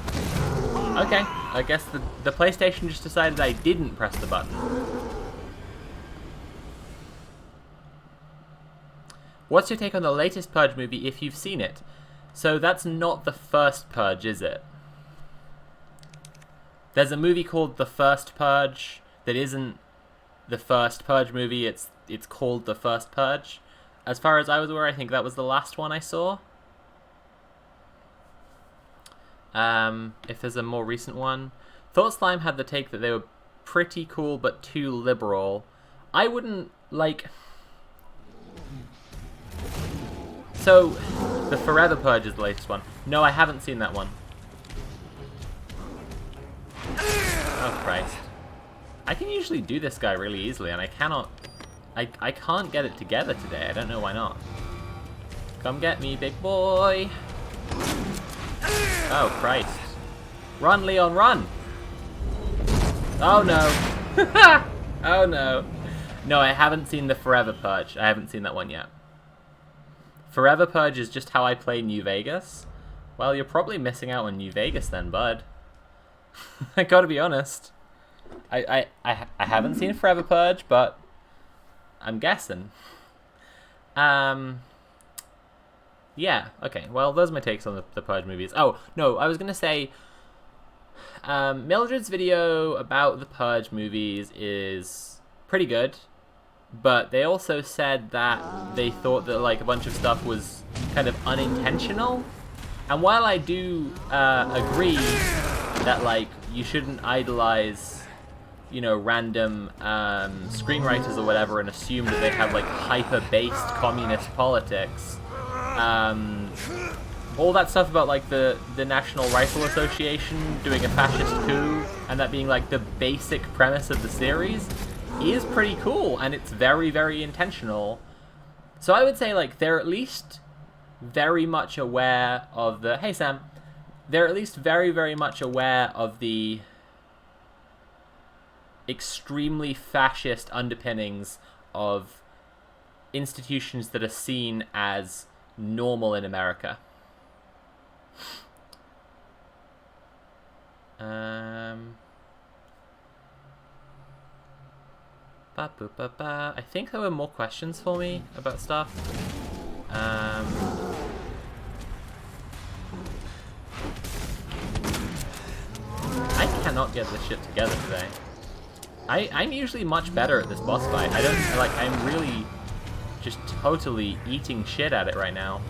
Okay, I guess the PlayStation just decided I didn't press the button. What's your take on the latest Purge movie, if you've seen it? So that's not the first Purge, is it? There's a movie called The First Purge that isn't the first Purge movie, it's called The First Purge. As far as I was aware, I think that was the last one I saw. If there's a more recent one. Thought Slime had the take that they were pretty cool but too liberal. I wouldn't, like... So, the Forever Purge is the latest one. No, I haven't seen that one. Oh, Christ. I can usually do this guy really easily, and I cannot... I can't get it together today. I don't know why not. Come get me, big boy. Oh, Christ. Run, Leon, run! Oh, no. Oh, no. No, I haven't seen the Forever Purge. I haven't seen that one yet. Forever Purge is just how I play New Vegas? Well, you're probably missing out on New Vegas then, bud. I gotta be honest. I haven't seen Forever Purge, but I'm guessing. Yeah, okay. Well, those are my takes on the Purge movies. Oh, no, I was gonna say... Mildred's video about the Purge movies is pretty good. But they also said that they thought that, like, a bunch of stuff was kind of unintentional. And while I do agree that, like, you shouldn't idolize, you know, random screenwriters or whatever and assume that they have, like, hyper-based communist politics, all that stuff about, like, the National Rifle Association doing a fascist coup and that being, like, the basic premise of the series is pretty cool, and it's very, very intentional. So I would say, like, they're at least very much aware of the... Hey, Sam. They're at least very, very much aware of the extremely fascist underpinnings of institutions that are seen as normal in America. I think there were more questions for me about stuff. I cannot get this shit together today. I'm usually much better at this boss fight. I'm really just totally eating shit at it right now.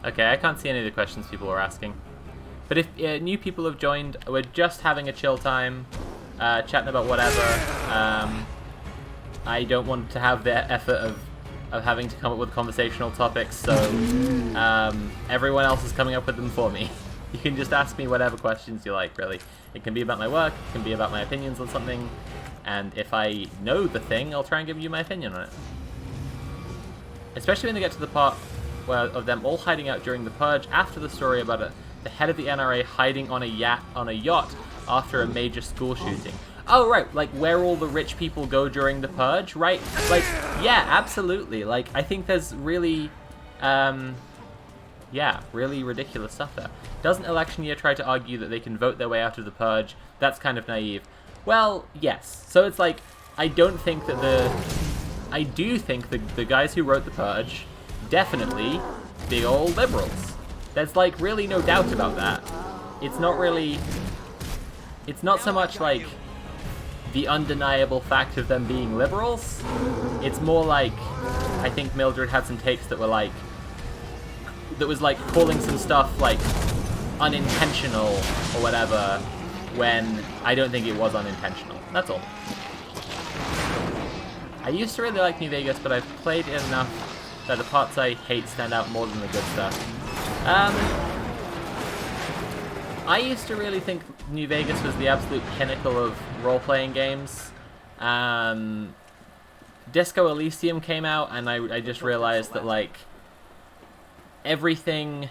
Okay, I can't see any of the questions people were asking. But if new people have joined, we're just having a chill time, chatting about whatever. I don't want to have the effort of having to come up with conversational topics, so everyone else is coming up with them for me. You can just ask me whatever questions you like, really. It can be about my work, it can be about my opinions on something, and if I know the thing, I'll try and give you my opinion on it. Especially when they get to the part of them all hiding out during the Purge after the story about the head of the NRA hiding on a yacht after a major school shooting. Oh, right, like where all the rich people go during the purge, right? Like, yeah, absolutely. Like, I think there's really, yeah, really ridiculous stuff there. Doesn't election year try to argue that they can vote their way out of the purge? That's kind of naive. Well, yes. So it's like, I do think the guys who wrote the purge, definitely big old liberals. There's like really no doubt about that. It's not so much like the undeniable fact of them being liberals. It's more like, I think Mildred had some takes that were like, that was like calling some stuff like unintentional or whatever, when I don't think it was unintentional. That's all. I used to really like New Vegas, but I've played it enough that the parts I hate stand out more than the good stuff. I used to really think New Vegas was the absolute pinnacle of role-playing games. Disco Elysium came out, and I just realized that, like, everything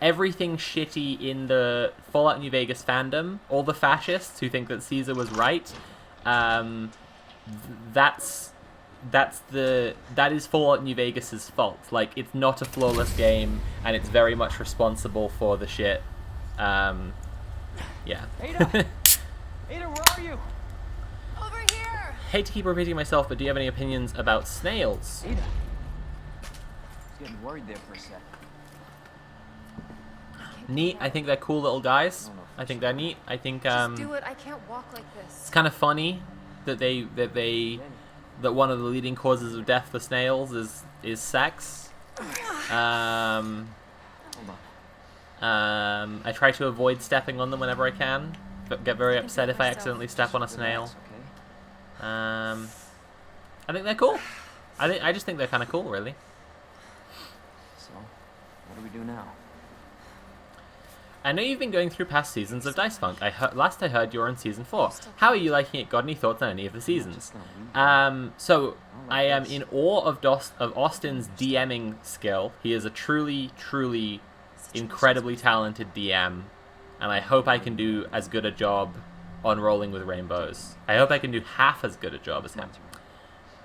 shitty in the Fallout New Vegas fandom, all the fascists who think that Caesar was right, that is Fallout New Vegas's fault. Like, it's not a flawless game, and it's very much responsible for the shit. Yeah. Ada! Ada, where are you? Over here! Hate to keep repeating myself, but do you have any opinions about snails? Ada. I was getting worried there for a sec. Neat. I think they're cool little guys. I think they're neat. I think Just do it. I can't walk like it's this. kind of funny that that one of the leading causes of death for snails is sex. Hold on. I try to avoid stepping on them whenever I can, but get very upset if I accidentally step on a snail. Relax, okay? I think they're cool. I just think they're kind of cool, really. So, what do we do now? I know you've been going through past seasons of Dice Funk. Last I heard, you're in season 4. How are you liking it? Got any thoughts on any of the seasons? So I am in awe of Austin's DMing skill. He is a truly, truly incredibly talented DM, and I hope I can do as good a job on Rolling with Rainbows. I hope I can do half as good a job as him.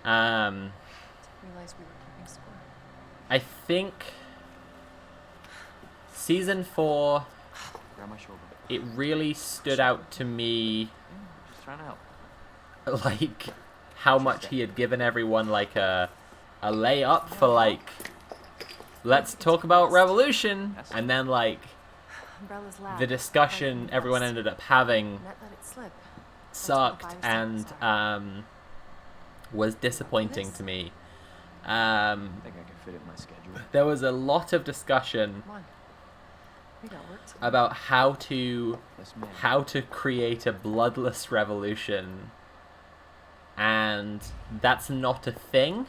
Realize we were keeping score. I think season 4, Grab my shoulder. it really stood out to me, Just trying to help. like, how much he had given everyone, like, a layup for, like, let's talk about revolution, and then, like, Umbrella's lab. the discussion everyone ended up having Net let it slip. sucked and was disappointing to me. I think I can fit it in my schedule. There was a lot of discussion Come on. We got work to do. about how to Yes, ma'am. create a bloodless revolution, and that's not a thing.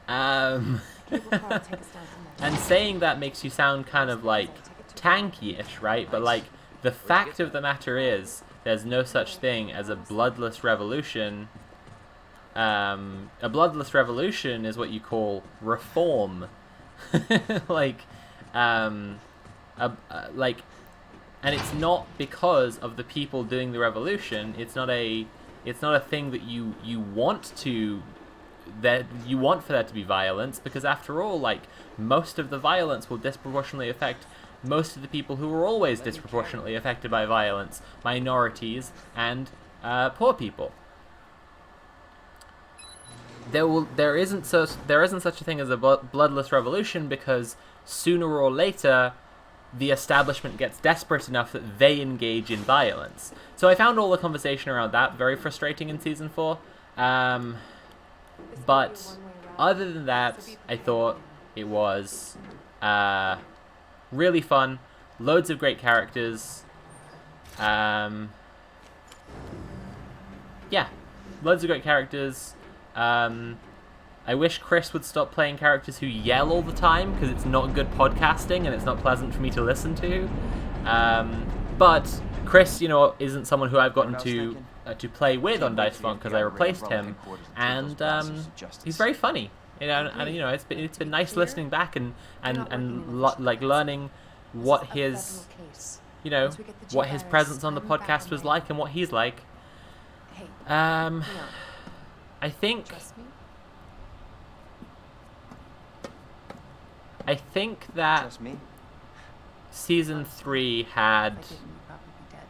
Cable car will take us down from there. And saying that makes you sound kind of like tanky-ish, right? But like, the fact of the matter is, there's no such thing as a bloodless revolution. A bloodless revolution is what you call reform. like, and it's not because of the people doing the revolution. It's not a thing that you want to, that you want for there to be violence, because after all, like, most of the violence will disproportionately affect most of the people who are always disproportionately affected by violence, minorities and poor people. There isn't such a thing as a bloodless revolution, because sooner or later the establishment gets desperate enough that they engage in violence. So I found all the conversation around that very frustrating in season 4. But other than that, I thought it was really fun. Loads of great characters. Yeah, loads of great characters. I wish Chris would stop playing characters who yell all the time, because it's not good podcasting and it's not pleasant for me to listen to. But Chris, isn't someone who I've gotten to play with on Dice Funk, because I replaced him, and he's very funny. It's been nice listening back and learning what his presence on the podcast was like and what he's like. Hey, I Leon, think trust me? that Trust me? season 3 If had I didn't, you'd probably be dead.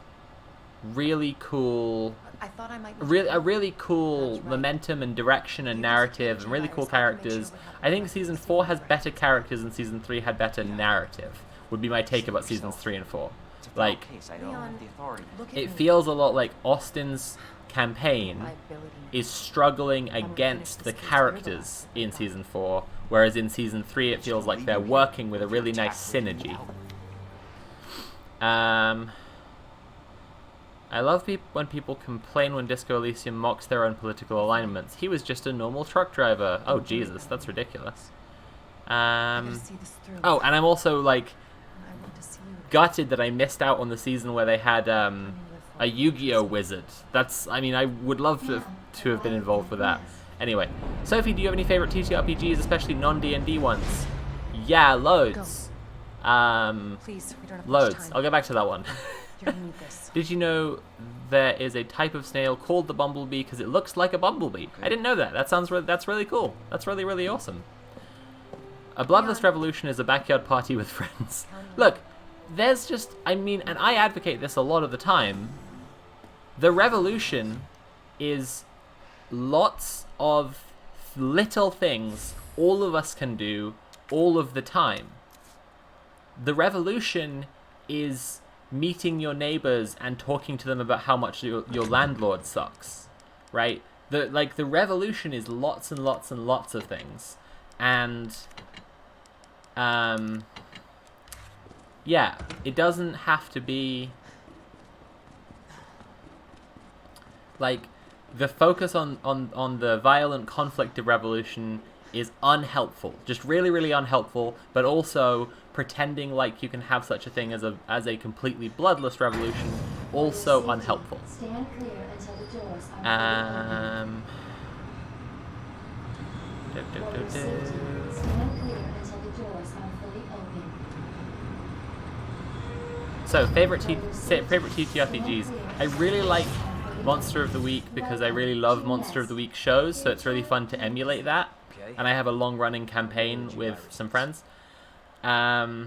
really cool, I thought I might. a really cool That's right. momentum and direction and You could narrative take and really the cool virus, I can make sure characters. what happened I think last season season 4 has right. better characters and season 3 had better narrative. Would be my take about seasons 3 and 4. It's a federal Like, case. I don't Leon, have the authority. Look at it me. feels a lot like Austin's campaign Liability. is struggling I would against finish the this case, you're the characters last in thing. season 4, whereas in season 3 it feels like they're working with a really nice synergy. I love when people complain when Disco Elysium mocks their own political alignments. He was just a normal truck driver. Oh Jesus, that's ridiculous. I gotta see this through. Oh, and I'm also like And I want to see you. gutted that I missed out on the season where they had a Yu-Gi-Oh wizard. That's, I mean, I would love to have been involved with that. Anyway, Sophie, do you have any favorite TTRPGs, especially non-D&D ones? Yeah, loads. Please, we don't have much Loads. time. I'll go back to that one. You're gonna need this. Did you know there is a type of snail called the bumblebee because it looks like a bumblebee? I didn't know that. That's really cool. That's really, really awesome. A bloodless revolution is a backyard party with friends. Look, there's just, I mean, and I advocate this a lot of the time. The revolution is lots of little things all of us can do all of the time. The revolution is meeting your neighbors and talking to them about how much your landlord sucks, right? The revolution is lots and lots and lots of things, and yeah, it doesn't have to be like the focus on the violent conflict of revolution is unhelpful, just really, really unhelpful, but also pretending like you can have such a thing as a completely bloodless revolution, also unhelpful. Stand clear until the doors are For your safety, stand clear until the doors are fully open. So, favorite TTRPGs. I really like Monster of the Week because I really love Monster of the Week shows, so it's really fun to emulate that. And I have a long-running campaign with some friends. I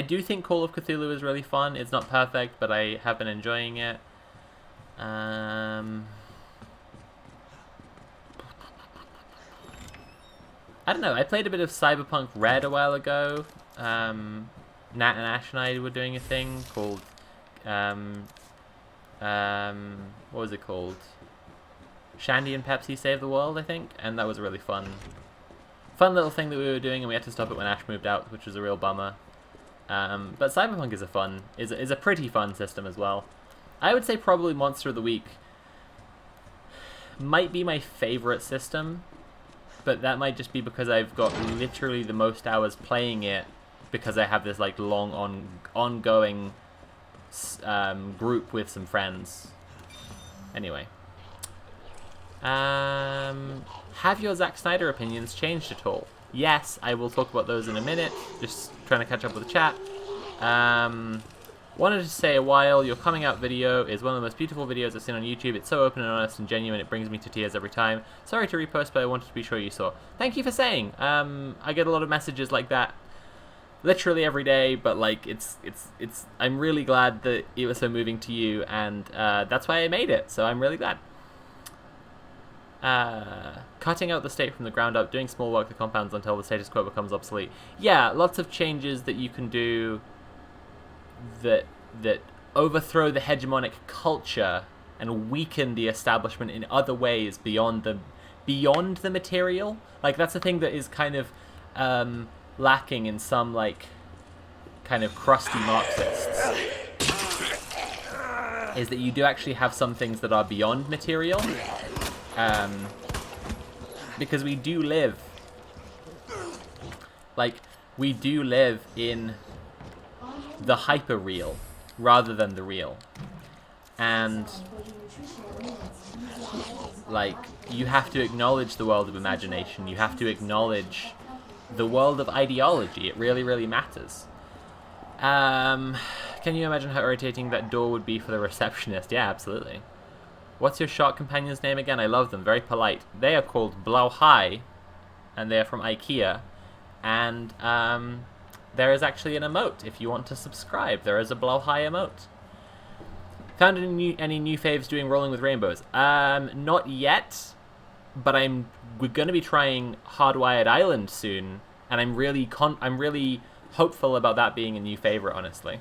do think Call of Cthulhu is really fun. It's not perfect, but I have been enjoying it. I don't know. I played a bit of Cyberpunk Red a while ago. Nat and Ash and I were doing a thing called what was it called? Shandy and Pepsi Save the World, I think, and that was a really fun little thing that we were doing, and we had to stop it when Ash moved out, which was a real bummer. But Cyberpunk is a pretty fun system as well. I would say probably Monster of the Week might be my favorite system, but that might just be because I've got literally the most hours playing it because I have this like long ongoing group with some friends. Anyway, have your Zack Snyder opinions changed at all? Yes, I will talk about those in a minute. Just trying to catch up with the chat. Wanted to say a while, your coming out video is one of the most beautiful videos I've seen on YouTube. It's so open and honest and genuine, it brings me to tears every time. Sorry to repost, but I wanted to be sure you saw. Thank you for saying. I get a lot of messages like that literally every day, but like it's I'm really glad that it was so moving to you, and that's why I made it, so I'm really glad. Cutting out the state from the ground up, doing small work the compounds until the status quo becomes obsolete. Yeah, lots of changes that you can do that overthrow the hegemonic culture and weaken the establishment in other ways beyond the material. Like, that's the thing that is kind of lacking in some like kind of crusty Marxists, is that you do actually have some things that are beyond material, because we do live in the hyper real rather than the real, and like you have to acknowledge the world of imagination, you have to acknowledge the world of ideology. It really, really matters. Can you imagine how irritating that door would be for the receptionist? Yeah, absolutely. What's your shark companion's name again? I love them. Very polite. They are called Blauhai, and they are from IKEA. And there is actually an emote if you want to subscribe. There is a Blauhai emote. Found any new faves doing Rolling with Rainbows? Not yet, but we're going to be trying Hardwired Island soon, and I'm really hopeful about that being a new favorite, honestly.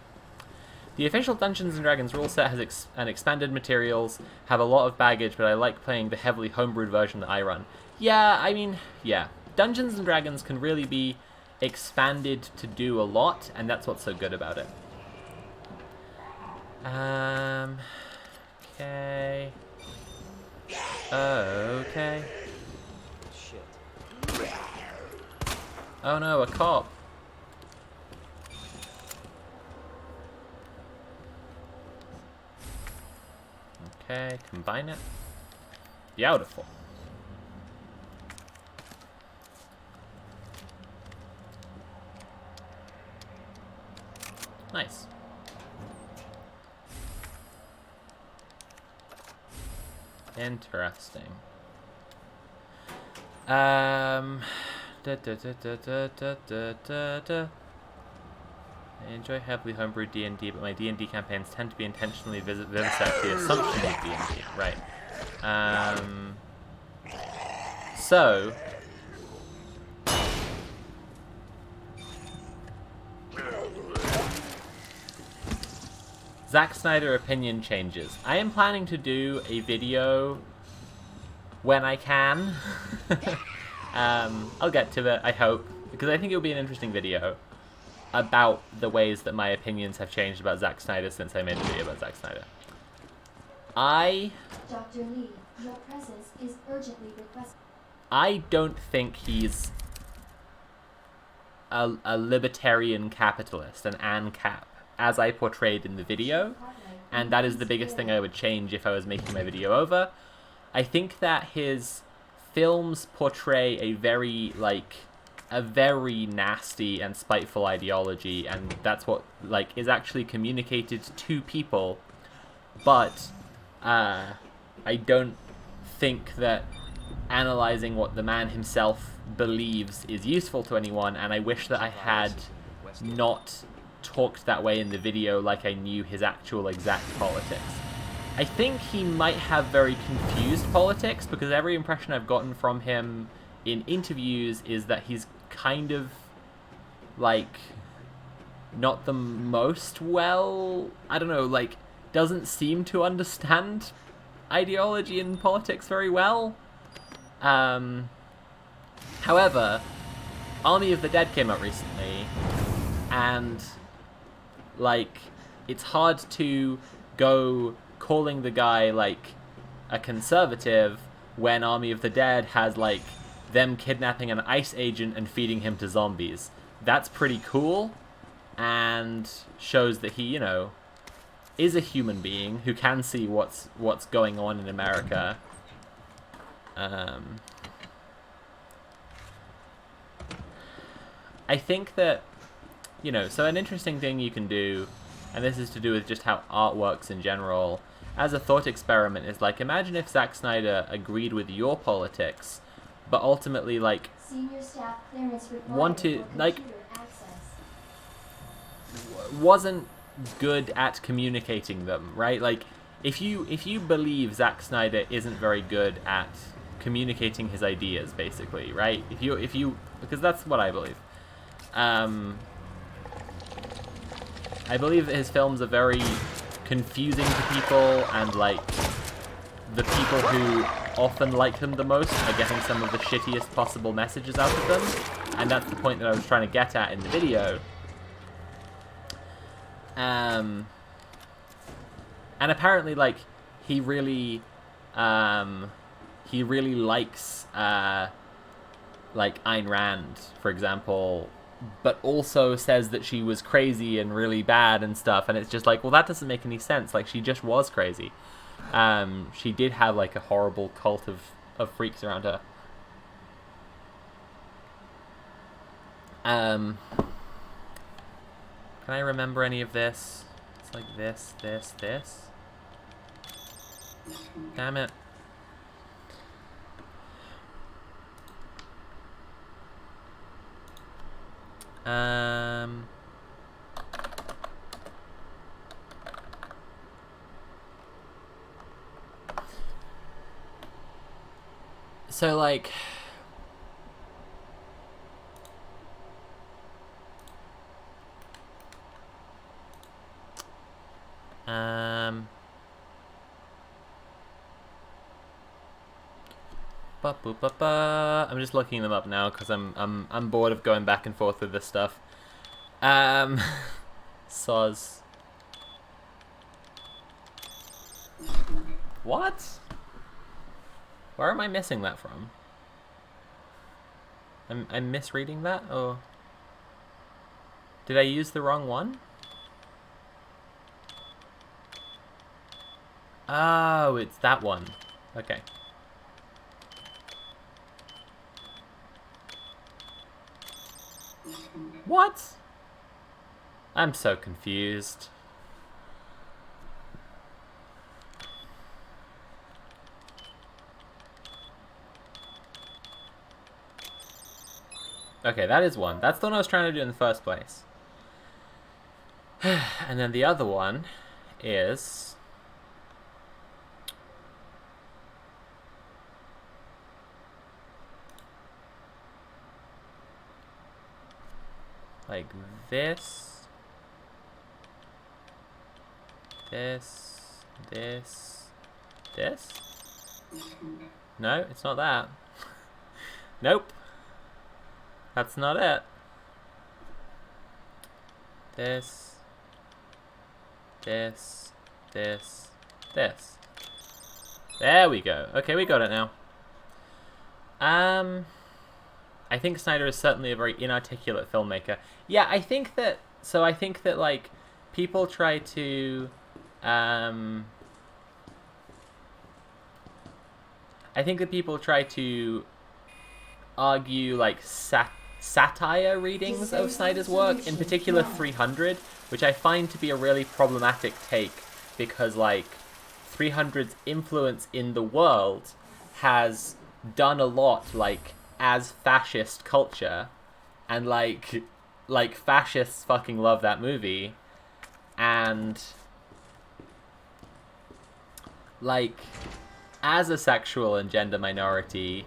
The official Dungeons & Dragons rule set has expanded materials, have a lot of baggage, but I like playing the heavily homebrewed version that I run. Yeah, I mean, yeah. Dungeons & Dragons can really be expanded to do a lot, and that's what's so good about it. Okay. Okay. Shit. Oh no, a cop. Okay, combine it. Beautiful. Nice. Interesting. I enjoy heavily homebrewed D&D, but my D&D campaigns tend to be intentionally vivisect the assumption of D&D. Right. So... Zack Snyder opinion changes. I am planning to do a video when I can. I'll get to it, I hope, because I think it'll be an interesting video about the ways that my opinions have changed about Zack Snyder since I made a video about Zack Snyder. Dr. Lee, your presence is urgently requested. I don't think he's a libertarian capitalist, an ANCAP, as I portrayed in the video, and that is the biggest thing I would change if I was making my video over. I think that his films portray a very nasty and spiteful ideology, and that's what is actually communicated to people, but I don't think that analyzing what the man himself believes is useful to anyone, and I wish that I had not talked that way in the video like I knew his actual exact politics. I think he might have very confused politics, because every impression I've gotten from him in interviews is that he's kind of not the most doesn't seem to understand ideology and politics very well. However, Army of the Dead came out recently, and it's hard to go calling the guy a conservative when Army of the Dead has them kidnapping an ICE agent and feeding him to zombies. That's pretty cool, and shows that he, is a human being who can see what's going on in America. I think that, so an interesting thing you can do, and this is to do with just how art works in general, as a thought experiment, is imagine if Zack Snyder agreed with your politics, but ultimately Senior staff clearance required wanted for computer access. wasn't good at communicating them, right? If you believe Zack Snyder isn't very good at communicating his ideas, basically, right? If you because that's what I believe. I believe that his films are very confusing to people, and the people who often like them the most are getting some of the shittiest possible messages out of them, and that's the point that I was trying to get at in the video. And apparently, he really likes Ayn Rand, for example, but also says that she was crazy and really bad and stuff, and it's just well, that doesn't make any sense. She just was crazy. She did have a horrible cult of freaks around her. Can I remember any of this? It's like this, this, this. Damn it. So like I'm just looking them up now because I'm bored of going back and forth with this stuff. Soz. What? Where am I missing that from? I'm misreading that, or did I use the wrong one? Oh, it's that one. Okay. What? I'm so confused. Okay, that is one. That's the one I was trying to do in the first place. And then the other one is... like this. This. No, it's not that. Nope. That's not it. This. There we go. Okay, we got it now. I think Snyder is certainly a very inarticulate filmmaker. Yeah, I think that like people try to I think that people try to argue like satire readings of Snyder's work, in particular 300, which I find to be a really problematic take, because like 300's influence in the world has done a lot like as fascist culture, and like fascists fucking love that movie, and like as a sexual and gender minority,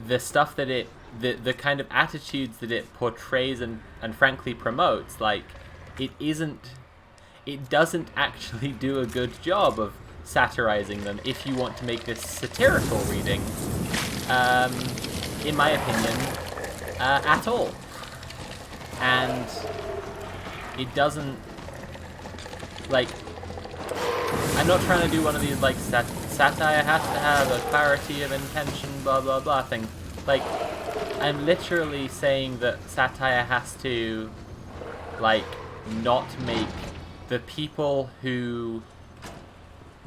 the stuff that the kind of attitudes that it portrays and frankly promotes, like it doesn't actually do a good job of satirizing them if you want to make this satirical reading, in my opinion, at all. And it doesn't, like, I'm not trying to do one of these like satire has to have a clarity of intention blah blah blah thing. Like, I'm literally saying that satire has to like not make the people who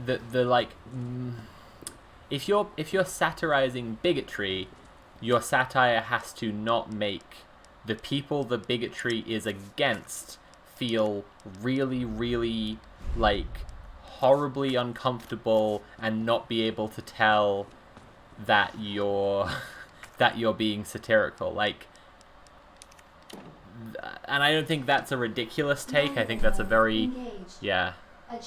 the like if you're satirizing bigotry, your satire has to not make the people the bigotry is against feel really, really like horribly uncomfortable and not be able to tell that you're being satirical. Like, and I don't think that's a ridiculous take. I think that's a very, yeah. I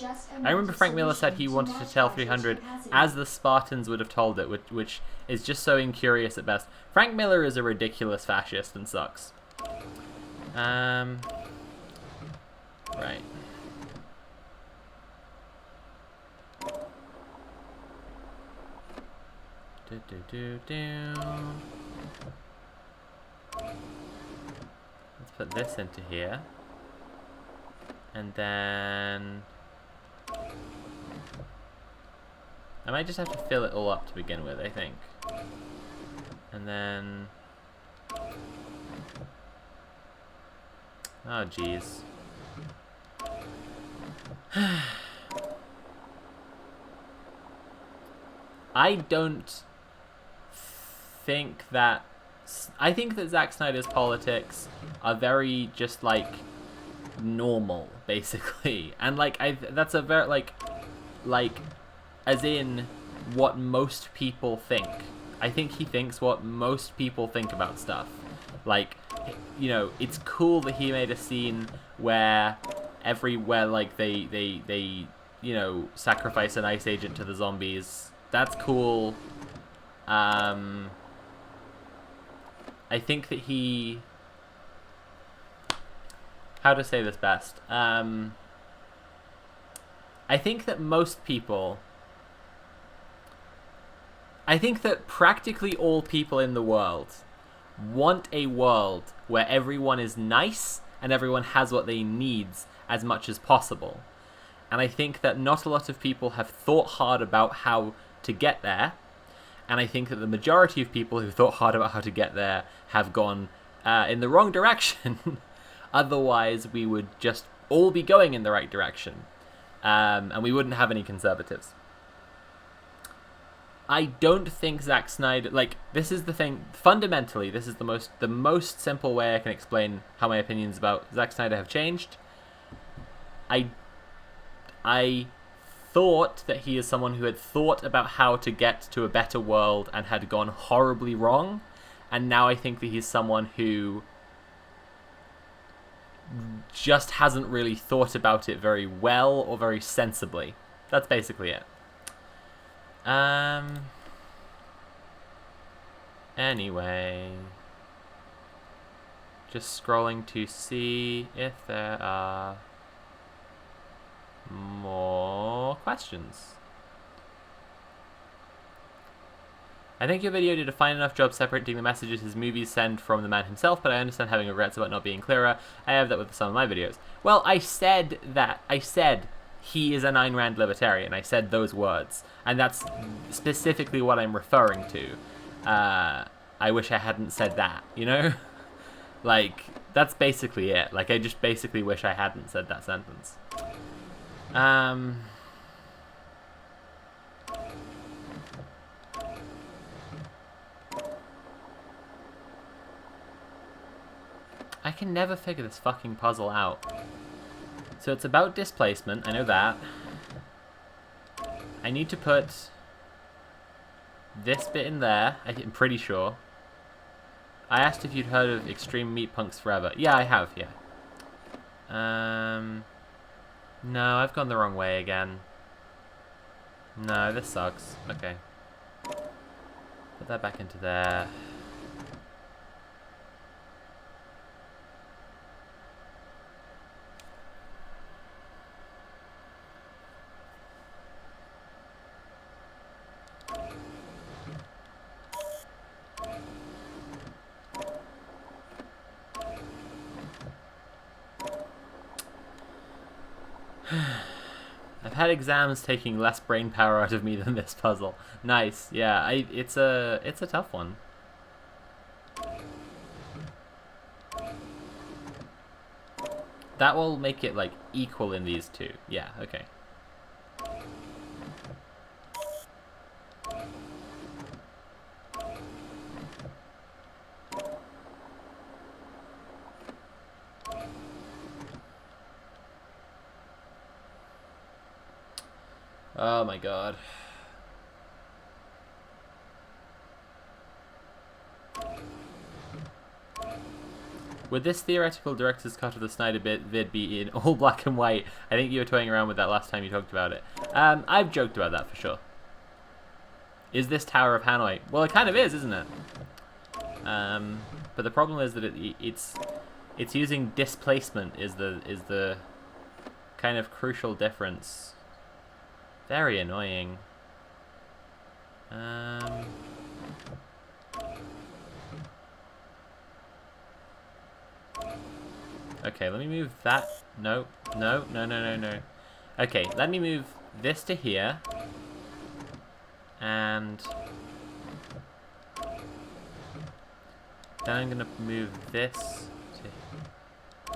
remember Frank Miller said he wanted to tell 300 as the Spartans would have told it, which is just so incurious at best. Frank Miller is a ridiculous fascist and sucks. Right. Let's put this into here. And then I might just have to fill it all up to begin with, I think. And then, oh jeez. I don't think that... I think that Zack Snyder's politics are very just like normal, basically. And like that's a very like as in what most people think. I think he thinks what most people think about stuff. Like, you know, it's cool that he made a scene where like they you know, sacrifice an ice agent to the zombies. That's cool. I think that he... How to say this best? I think that most people... I think that practically all people in the world want a world where everyone is nice and everyone has what they need as much as possible. And I think that not a lot of people have thought hard about how to get there. And I think that the majority of people who thought hard about how to get there have gone in the wrong direction. Otherwise, we would just all be going in the right direction. And we wouldn't have any conservatives. I don't think Zack Snyder... Like, this is the thing. Fundamentally, this is the most simple way I can explain how my opinions about Zack Snyder have changed. I thought that he is someone who had thought about how to get to a better world and had gone horribly wrong. And now I think that he's someone who just hasn't really thought about it very well or very sensibly. That's basically it. Anyway, just scrolling to see if there are more questions. I think your video did a fine enough job separating the messages his movies send from the man himself, but I understand having regrets about not being clearer. I have that with some of my videos. Well, I said that. I said he is an Ayn Rand libertarian. I said those words. And that's specifically what I'm referring to. I wish I hadn't said that, you know? Like, that's basically it. Like, I just basically wish I hadn't said that sentence. I can never figure this fucking puzzle out. So it's about displacement, I know that. I need to put this bit in there, I'm pretty sure. I asked if you'd heard of Extreme Meat Punks Forever. Yeah, I have, yeah. No, I've gone the wrong way again. No, this sucks. Okay. Put that back into there. I've had exams taking less brain power out of me than this puzzle. Nice, yeah. It's a tough one. That will make it like equal in these two. Yeah, okay. Oh my god. Would this theoretical director's cut of the Snyder vid be in all black and white? I think you were toying around with that last time you talked about it. I've joked about that for sure. Is this Tower of Hanoi? Well, it kind of is, isn't it? But the problem is that it's using displacement is the kind of crucial difference. Very annoying. Okay, let me move that. No. Okay, let me move this to here. And then I'm gonna move this to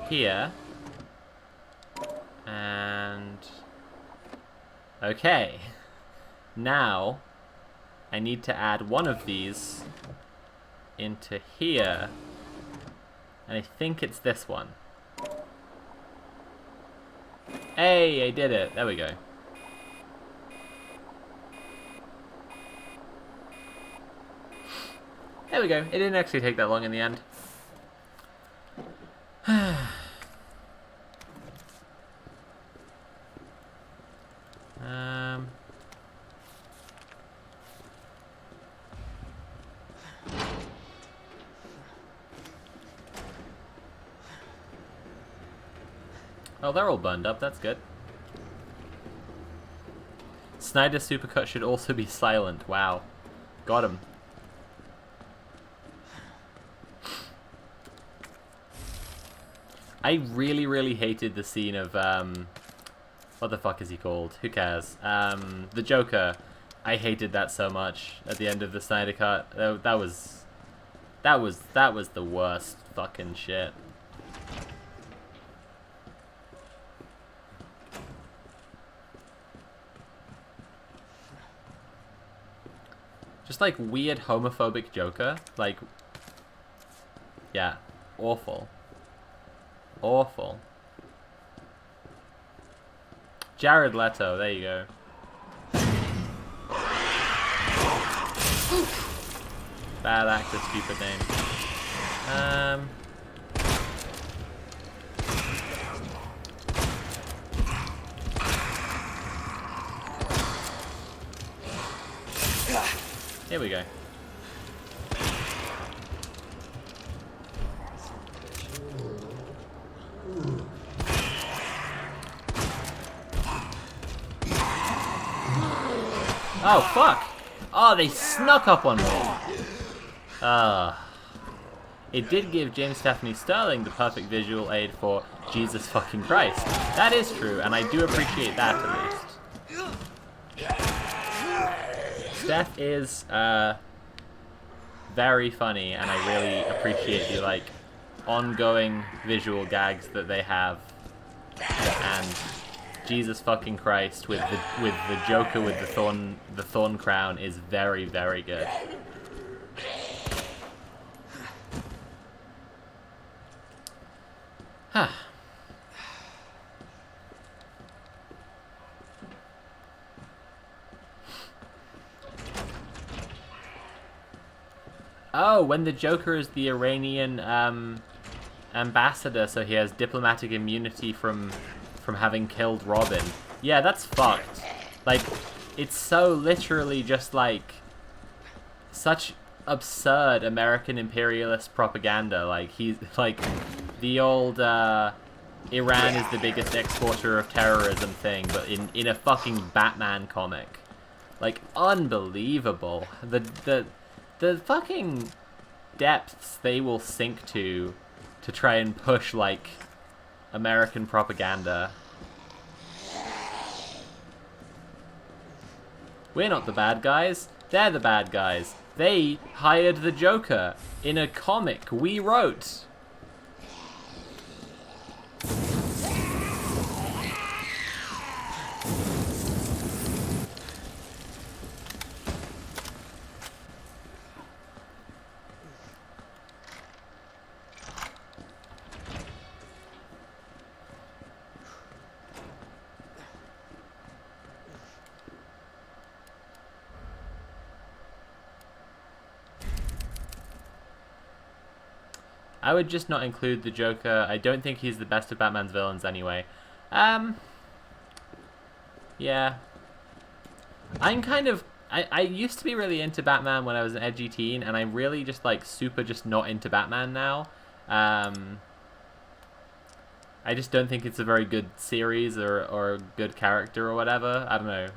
here. And okay. Now I need to add one of these into here. And I think it's this one. Hey, I did it. There we go. There we go. It didn't actually take that long in the end. Oh, they're all burned up. That's good. Snyder's supercut should also be silent. Wow. Got him. I really, really hated the scene of, what the fuck is he called? Who cares? The Joker. I hated that so much at the end of the Snyder Cut. That was the worst fucking shit. Just like weird homophobic Joker. Like, yeah, awful. Awful. Jared Leto, there you go. Bad actor, stupid name. Here we go. Oh, fuck! Oh, they snuck up on me! It did give James Stephanie Sterling the perfect visual aid for Jesus fucking Christ. That is true, and I do appreciate that at least. Steph is, very funny, and I really appreciate the, like, ongoing visual gags that they have. And Jesus fucking Christ with the Joker with the thorn crown is very, very good. Huh. Oh, when the Joker is the Iranian ambassador, so he has diplomatic immunity from having killed Robin. Yeah, that's fucked. Like, it's so literally just like such absurd American imperialist propaganda. Like, he's like the old Iran is the biggest exporter of terrorism thing, but in a fucking Batman comic. Like, unbelievable. The fucking depths they will sink to try and push, like, American propaganda. We're not the bad guys. They're the bad guys. They hired the Joker in a comic we wrote. I would just not include the Joker. I don't think he's the best of Batman's villains anyway. Yeah. I'm kind of... I used to be really into Batman when I was an edgy teen, and I'm really just, like, super just not into Batman now. I just don't think it's a very good series or a good character or whatever. I don't know.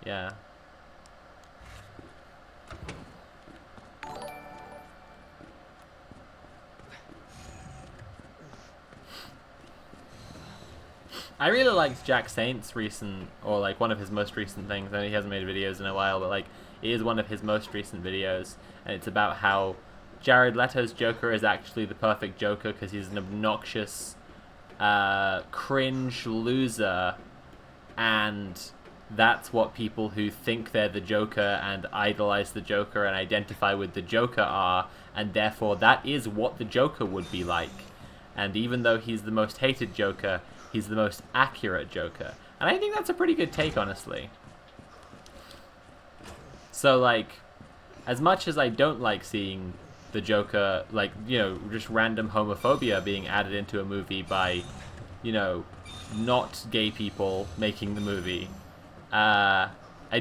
Yeah. I really liked Jack Saint's recent, or like one of his most recent things. I know he hasn't made videos in a while, but like it is one of his most recent videos, and it's about how Jared Leto's Joker is actually the perfect Joker because he's an obnoxious, cringe loser, and that's what people who think they're the Joker and idolize the Joker and identify with the Joker are, and therefore that is what the Joker would be like. And even though he's the most hated Joker, he's the most accurate Joker. And I think that's a pretty good take, honestly. So, like, as much as I don't like seeing the Joker, like, you know, just random homophobia being added into a movie by, you know, not gay people making the movie, I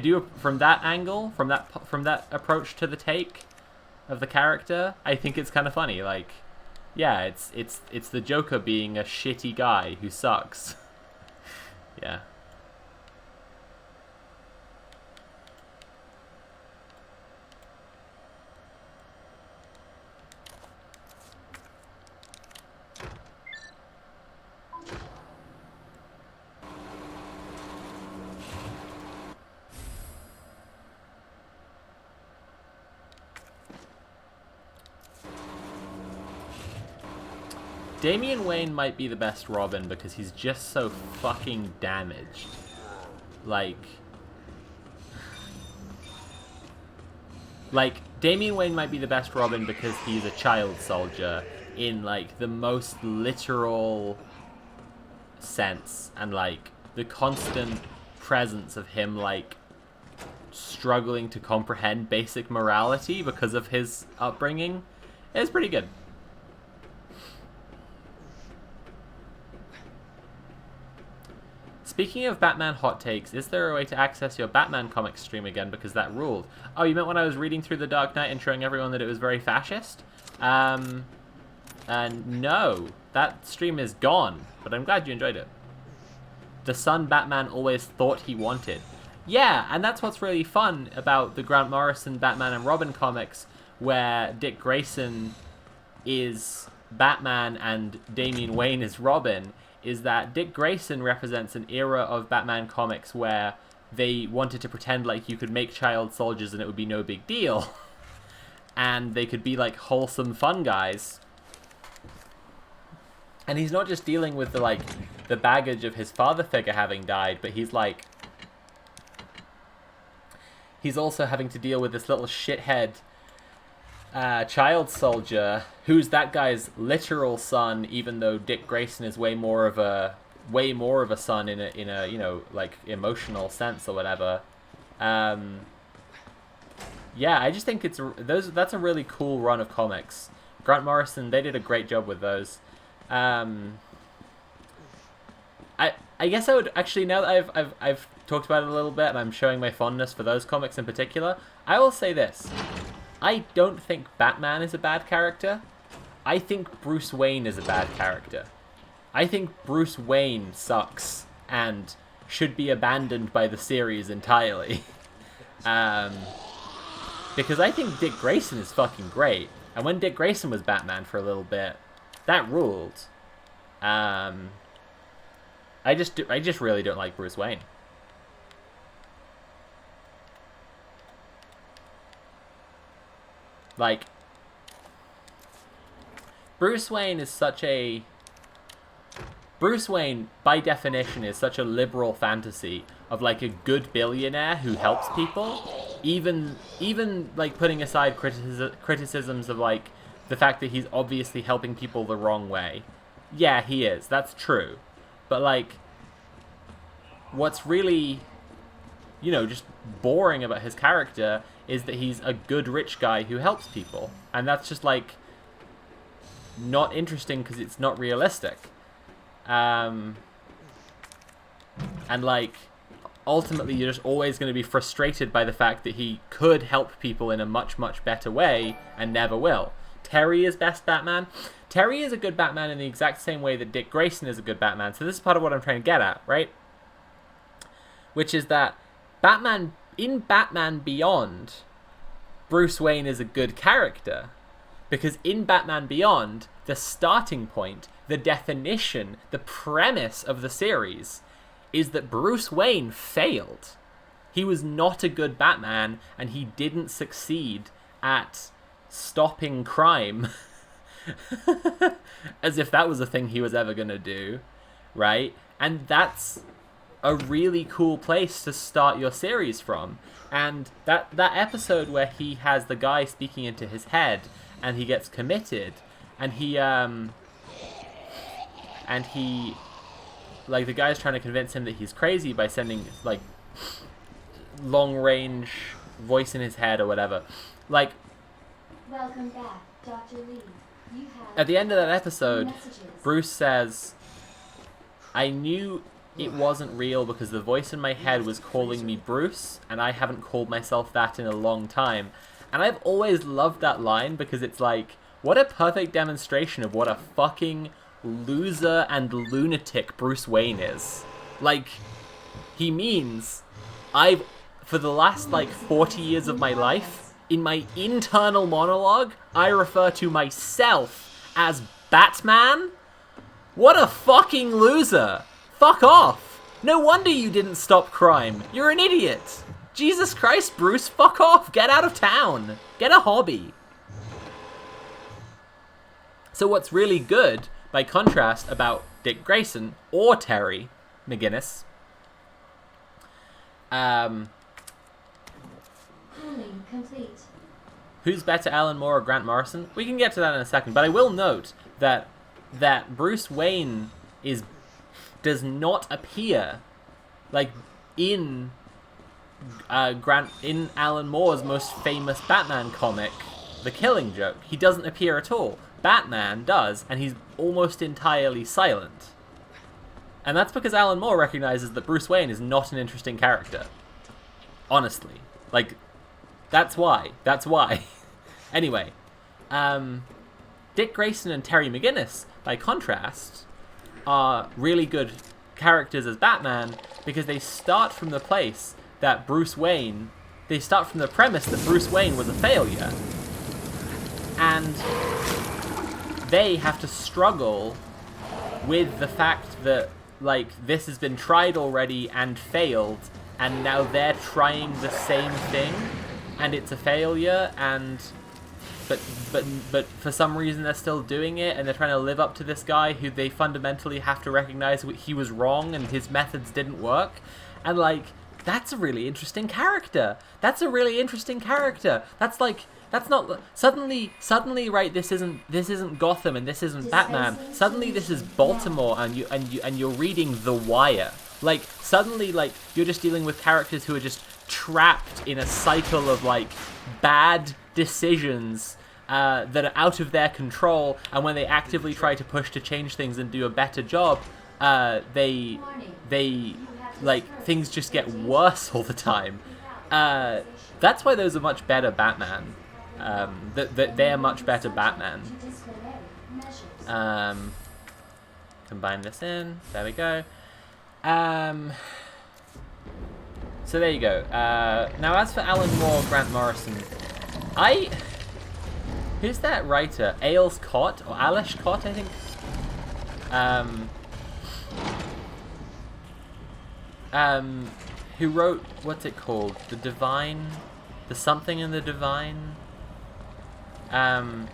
do, from that angle, from that approach to the take of the character, I think it's kind of funny. Like, yeah, it's the Joker being a shitty guy who sucks. Yeah. Damian Wayne might be the best Robin because he's just so fucking damaged. Like, Damian Wayne might be the best Robin because he's a child soldier in, like, the most literal sense. And, like, the constant presence of him, like, struggling to comprehend basic morality because of his upbringing is pretty good. Speaking of Batman hot takes, is there a way to access your Batman comics stream again? Because that ruled. Oh, you meant when I was reading through The Dark Knight and showing everyone that it was very fascist? No. That stream is gone, but I'm glad you enjoyed it. The son Batman always thought he wanted. Yeah, and that's what's really fun about the Grant Morrison Batman and Robin comics, where Dick Grayson is Batman and Damian Wayne is Robin, is that Dick Grayson represents an era of Batman comics where they wanted to pretend like you could make child soldiers and it would be no big deal. And they could be like wholesome fun guys. And he's not just dealing with the baggage of his father figure having died, but he's also having to deal with this little shithead child soldier who's that guy's literal son, even though Dick Grayson is way more of a son in a you know, like, emotional sense or whatever. Yeah, I just think that's a really cool run of comics. Grant Morrison, they did a great job with those. I guess I would actually, now that I've talked about it a little bit and I'm showing my fondness for those comics in particular, I will say this. I don't think Batman is a bad character. I think Bruce Wayne is a bad character. I think Bruce Wayne sucks and should be abandoned by the series entirely. Because I think Dick Grayson is fucking great. And when Dick Grayson was Batman for a little bit, that ruled. I just really don't like Bruce Wayne. Like, Bruce Wayne, by definition, is such a liberal fantasy of, like, a good billionaire who helps people. Even like, putting aside criticisms of, like, the fact that he's obviously helping people the wrong way. Yeah, he is. That's true. But, like, what's really, you know, just boring about his character is that he's a good rich guy who helps people. And that's just, like, not interesting because it's not realistic. And, like, ultimately you're just always going to be frustrated by the fact that he could help people in a much, much better way and never will. Terry is best Batman. Terry is a good Batman in the exact same way that Dick Grayson is a good Batman. So this is part of what I'm trying to get at, right? Which is that in Batman Beyond, Bruce Wayne is a good character. Because in Batman Beyond, the starting point, the definition, the premise of the series is that Bruce Wayne failed. He was not a good Batman, and he didn't succeed at stopping crime. As if that was a thing he was ever going to do, right? And that's a really cool place to start your series from. And that episode where he has the guy speaking into his head and he gets committed and he like the guy's trying to convince him that he's crazy by sending like long range voice in his head or whatever. Like, Welcome back, Dr. Lee. You have at the end of that episode, messages. Bruce says, I knew it wasn't real because the voice in my head was calling me Bruce, and I haven't called myself that in a long time. And I've always loved that line because it's like, what a perfect demonstration of what a fucking loser and lunatic Bruce Wayne is. Like, he means, for the last like 40 years of my life, in my internal monologue, I refer to myself as Batman? What a fucking loser! Fuck off! No wonder you didn't stop crime. You're an idiot! Jesus Christ, Bruce, fuck off! Get out of town! Get a hobby! So what's really good, by contrast, about Dick Grayson, or Terry McGinnis, Healing complete. who's better, Alan Moore or Grant Morrison? We can get to that in a second, but I will note that Bruce Wayne does not appear like in Alan Moore's most famous Batman comic, The Killing Joke. He doesn't appear at all. Batman does, and he's almost entirely silent. And that's because Alan Moore recognizes that Bruce Wayne is not an interesting character. Honestly. Like, that's why. Anyway, Dick Grayson and Terry McGinnis, by contrast, are really good characters as Batman because they start from the premise that Bruce Wayne was a failure. And they have to struggle with the fact that, like, this has been tried already and failed, and now they're trying the same thing, and it's a failure, but for some reason they're still doing it, and they're trying to live up to this guy who they fundamentally have to recognize he was wrong and his methods didn't work. And, like, that's a really interesting character. That's like, that's not suddenly right, this isn't Gotham and this isn't Batman. Suddenly this is Baltimore, and you're reading The Wire. Like, suddenly, like, you're just dealing with characters who are just trapped in a cycle of, like, bad decisions that are out of their control, and when they actively try to push to change things and do a better job, they like, things just get worse all the time. That's why those are much better Batman. They're much better Batman. Combine this in. There we go. So there you go. Now, as for Alan Moore, Grant Morrison, who's that writer? Ailes Cott or Alish Cott, I think. Who wrote, what's it called? The Something in the Divine. I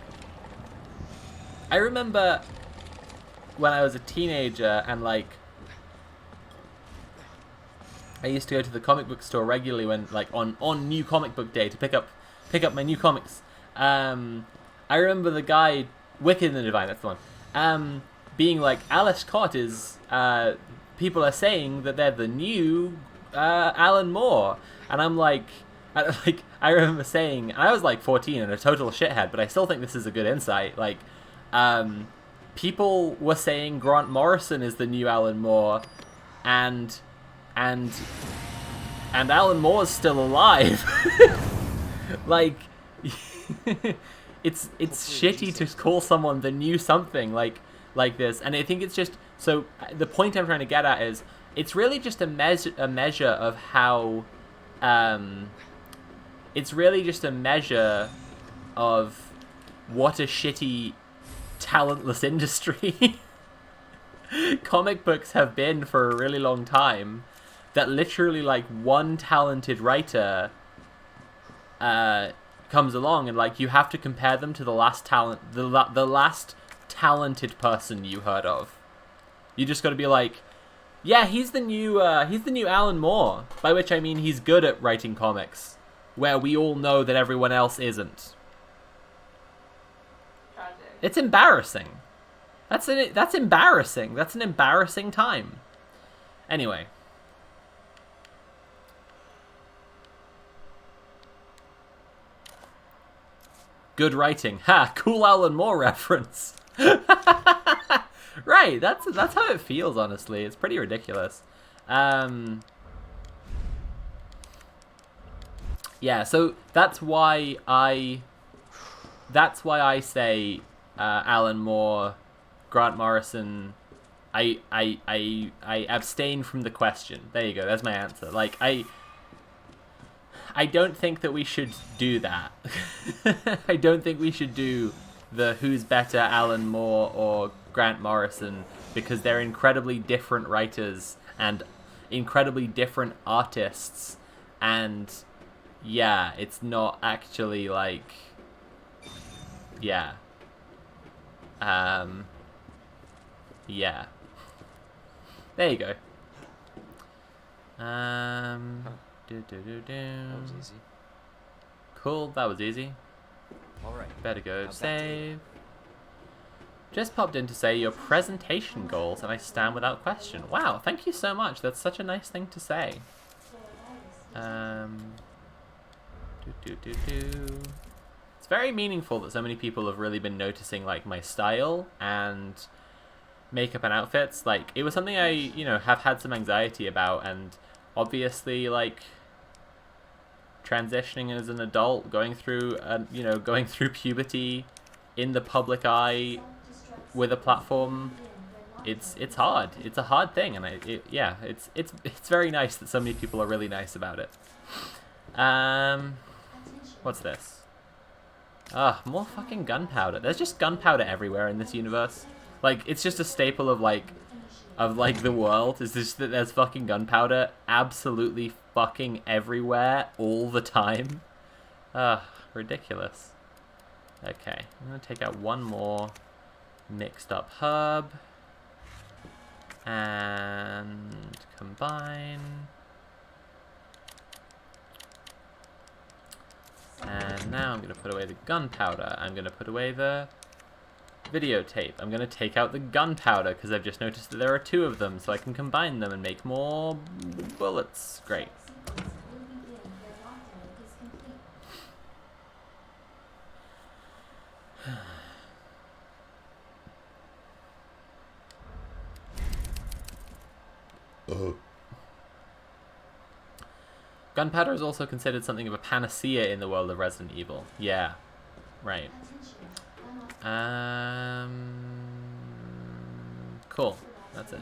remember when I was a teenager and, like, I used to go to the comic book store regularly when, like, on New Comic Book Day to pick up my new comics. I remember the guy, Wicked in the Divine, that's the one, being like, Alice Cott is, people are saying that they're the new Alan Moore. And I'm like, I remember saying, and I was like 14 and a total shithead, but I still think this is a good insight. Like, people were saying Grant Morrison is the new Alan Moore, and Alan Moore's still alive. Like, it's shitty to call someone the new something like this, and I think it's just, so the point I'm trying to get at is, it's really just a measure of how, it's really just a measure of what a shitty, talentless industry comic books have been for a really long time, that literally, like, one talented writer comes along and, like, you have to compare them to the last last talented person you heard of. You just got to be like, yeah, he's the new Alan Moore, by which I mean he's good at writing comics, where we all know that everyone else isn't. Tragic. It's embarrassing. That's embarrassing. That's an embarrassing time. Anyway. Good writing. Ha! Cool Alan Moore reference. Right, that's how it feels, honestly. It's pretty ridiculous. Yeah, so that's why I say Alan Moore, Grant Morrison. I abstain from the question. There you go. That's my answer. Like I don't think that we should do that. I don't think we should do the who's better, Alan Moore or Grant Morrison, because they're incredibly different writers and incredibly different artists, and yeah, it's not actually like, yeah. Yeah. There you go. That was easy. Cool, that was easy. Alright. Better go How's that save. Just popped in to say your presentation goals, and I stand without question. Wow, thank you so much. That's such a nice thing to say. It's very meaningful that so many people have really been noticing like my style and makeup and outfits. Like, it was something I, you know, have had some anxiety about, and obviously like transitioning as an adult, going through puberty in the public eye with a platform, it's hard. It's a hard thing, and it's very nice that so many people are really nice about it. What's this? More fucking gunpowder. There's just gunpowder everywhere in this universe. Like, it's just a staple of the world, is just that there's fucking gunpowder absolutely fucking everywhere all the time. Ridiculous. Okay, I'm gonna take out one more mixed up herb and combine. And now I'm gonna put away the gunpowder. I'm gonna put away the videotape. I'm gonna take out the gunpowder because I've just noticed that there are two of them, so I can combine them and make more bullets. Great. Gunpowder is also considered something of a panacea in the world of Resident Evil. Yeah, right. Cool. That's it.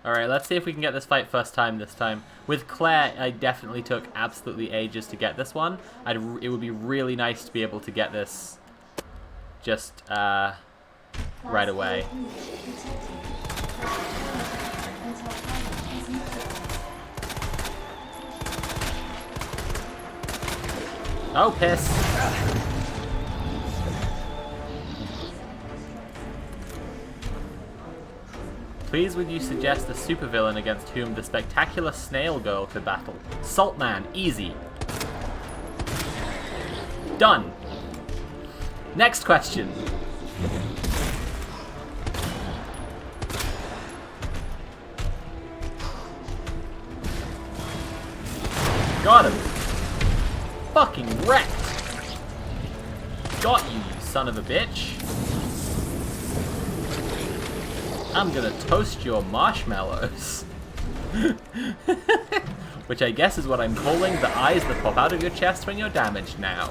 Alright, let's see if we can get this fight first time this time. With Claire, I definitely took absolutely ages to get this one. It would be really nice to be able to get this just right away. Oh, piss. Please would you suggest a supervillain against whom the spectacular snail girl could battle? Saltman, easy. Done. Next question. Got him. Fucking wrecked. Got you, you son of a bitch. I'm gonna toast your marshmallows. Which I guess is what I'm calling the eyes that pop out of your chest when you're damaged now.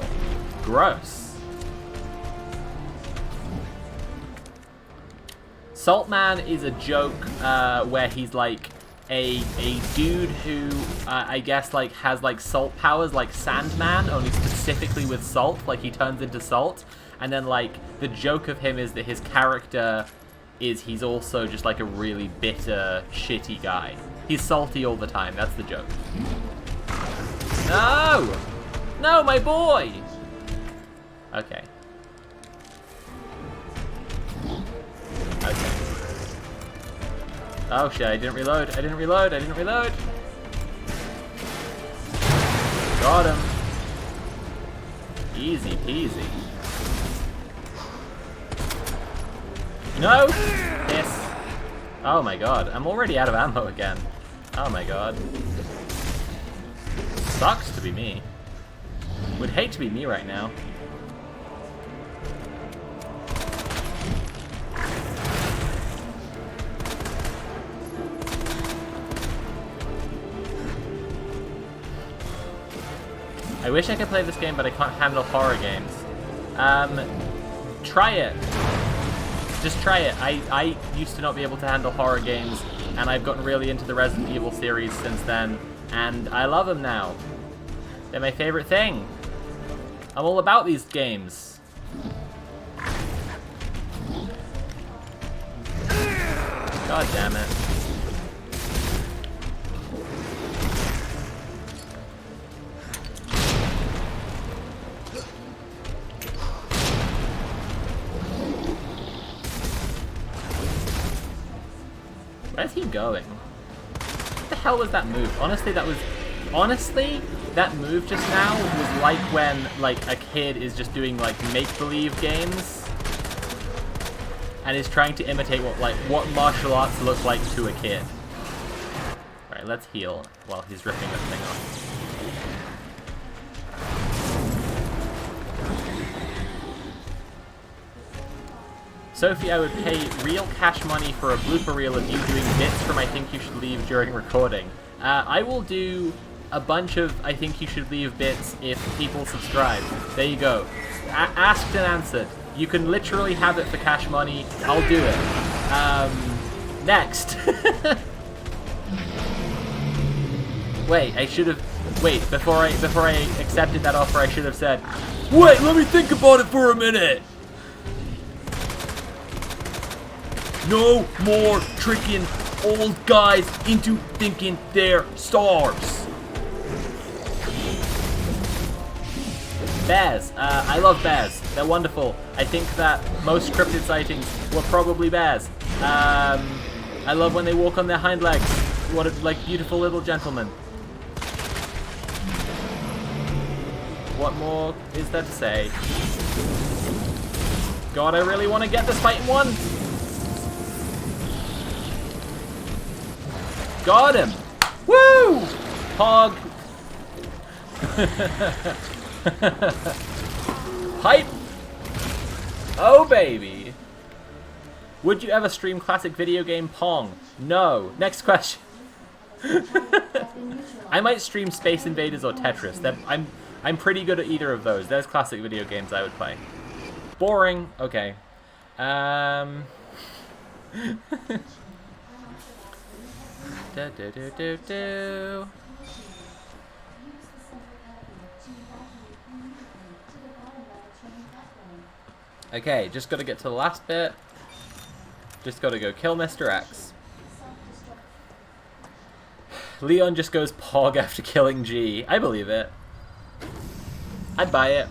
Gross. Saltman is a joke where he's like a dude who I guess like has like salt powers like Sandman, only specifically with salt, like he turns into salt. And then like the joke of him is that his character is he's also just like a really bitter, shitty guy. He's salty all the time, that's the joke. No! No, my boy! Okay. Okay. Oh shit, I didn't reload, I didn't reload, I didn't reload! Got him. Easy peasy. No! Yes. Oh my god, I'm already out of ammo again. Oh my god. Sucks to be me. Would hate to be me right now. I wish I could play this game, but I can't handle horror games. Try it. Just try it. I used to not be able to handle horror games, and I've gotten really into the Resident Evil series since then, and I love them now. They're my favorite thing. I'm all about these games. God damn it. Where's he going? What the hell was that move? Honestly, that move just now was like when, like, a kid is just doing, like, make-believe games and is trying to imitate what martial arts look like to a kid. Alright, let's heal while he's ripping that thing off. Sophie, I would pay real cash money for a blooper reel of you doing bits from I Think You Should Leave during recording. I will do a bunch of I Think You Should Leave bits if people subscribe. There you go. Asked and answered. You can literally have it for cash money. I'll do it. Next. Wait, I should have... Wait, before I accepted that offer, I should have said, wait, let me think about it for a minute! No more tricking old guys into thinking they're stars. Bears. I love bears. They're wonderful. I think that most cryptid sightings were probably bears. I love when they walk on their hind legs. What a, like, beautiful little gentlemen. What more is there to say? God, I really want to get this fight in one. Got him! Woo! Hog! Hype! Oh baby! Would you ever stream classic video game Pong? No. Next question. I might stream Space Invaders or Tetris. I'm pretty good at either of those. There's classic video games I would play. Boring. Okay. Okay, just gotta get to the last bit. Just gotta go kill Mr. X. Leon just goes Pog after killing G. I believe it. I'd buy it.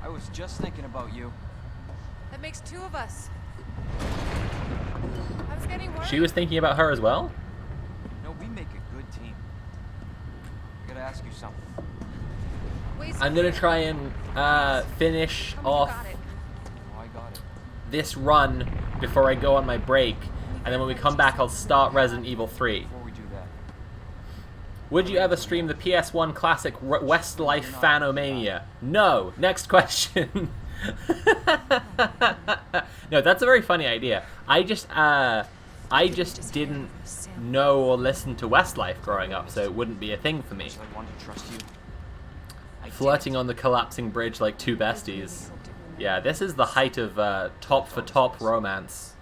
I was just thinking about you. That makes two of us. I was getting worried. She was thinking about her as well? No, we make a good team. I gotta ask you something. I'm gonna try and finish off Oh, I got it. this run before I go on my break, and then when we come back I'll start Resident Evil 3. Before we do that, Would you ever stream the PS1 classic Westlife Fanomania? No. Next question. No, that's a very funny idea. I just didn't know or listen to Westlife growing up, so it wouldn't be a thing for me. I wanted to trust you. Flirting on the collapsing bridge like two besties. Yeah, this is the height of top for top romance.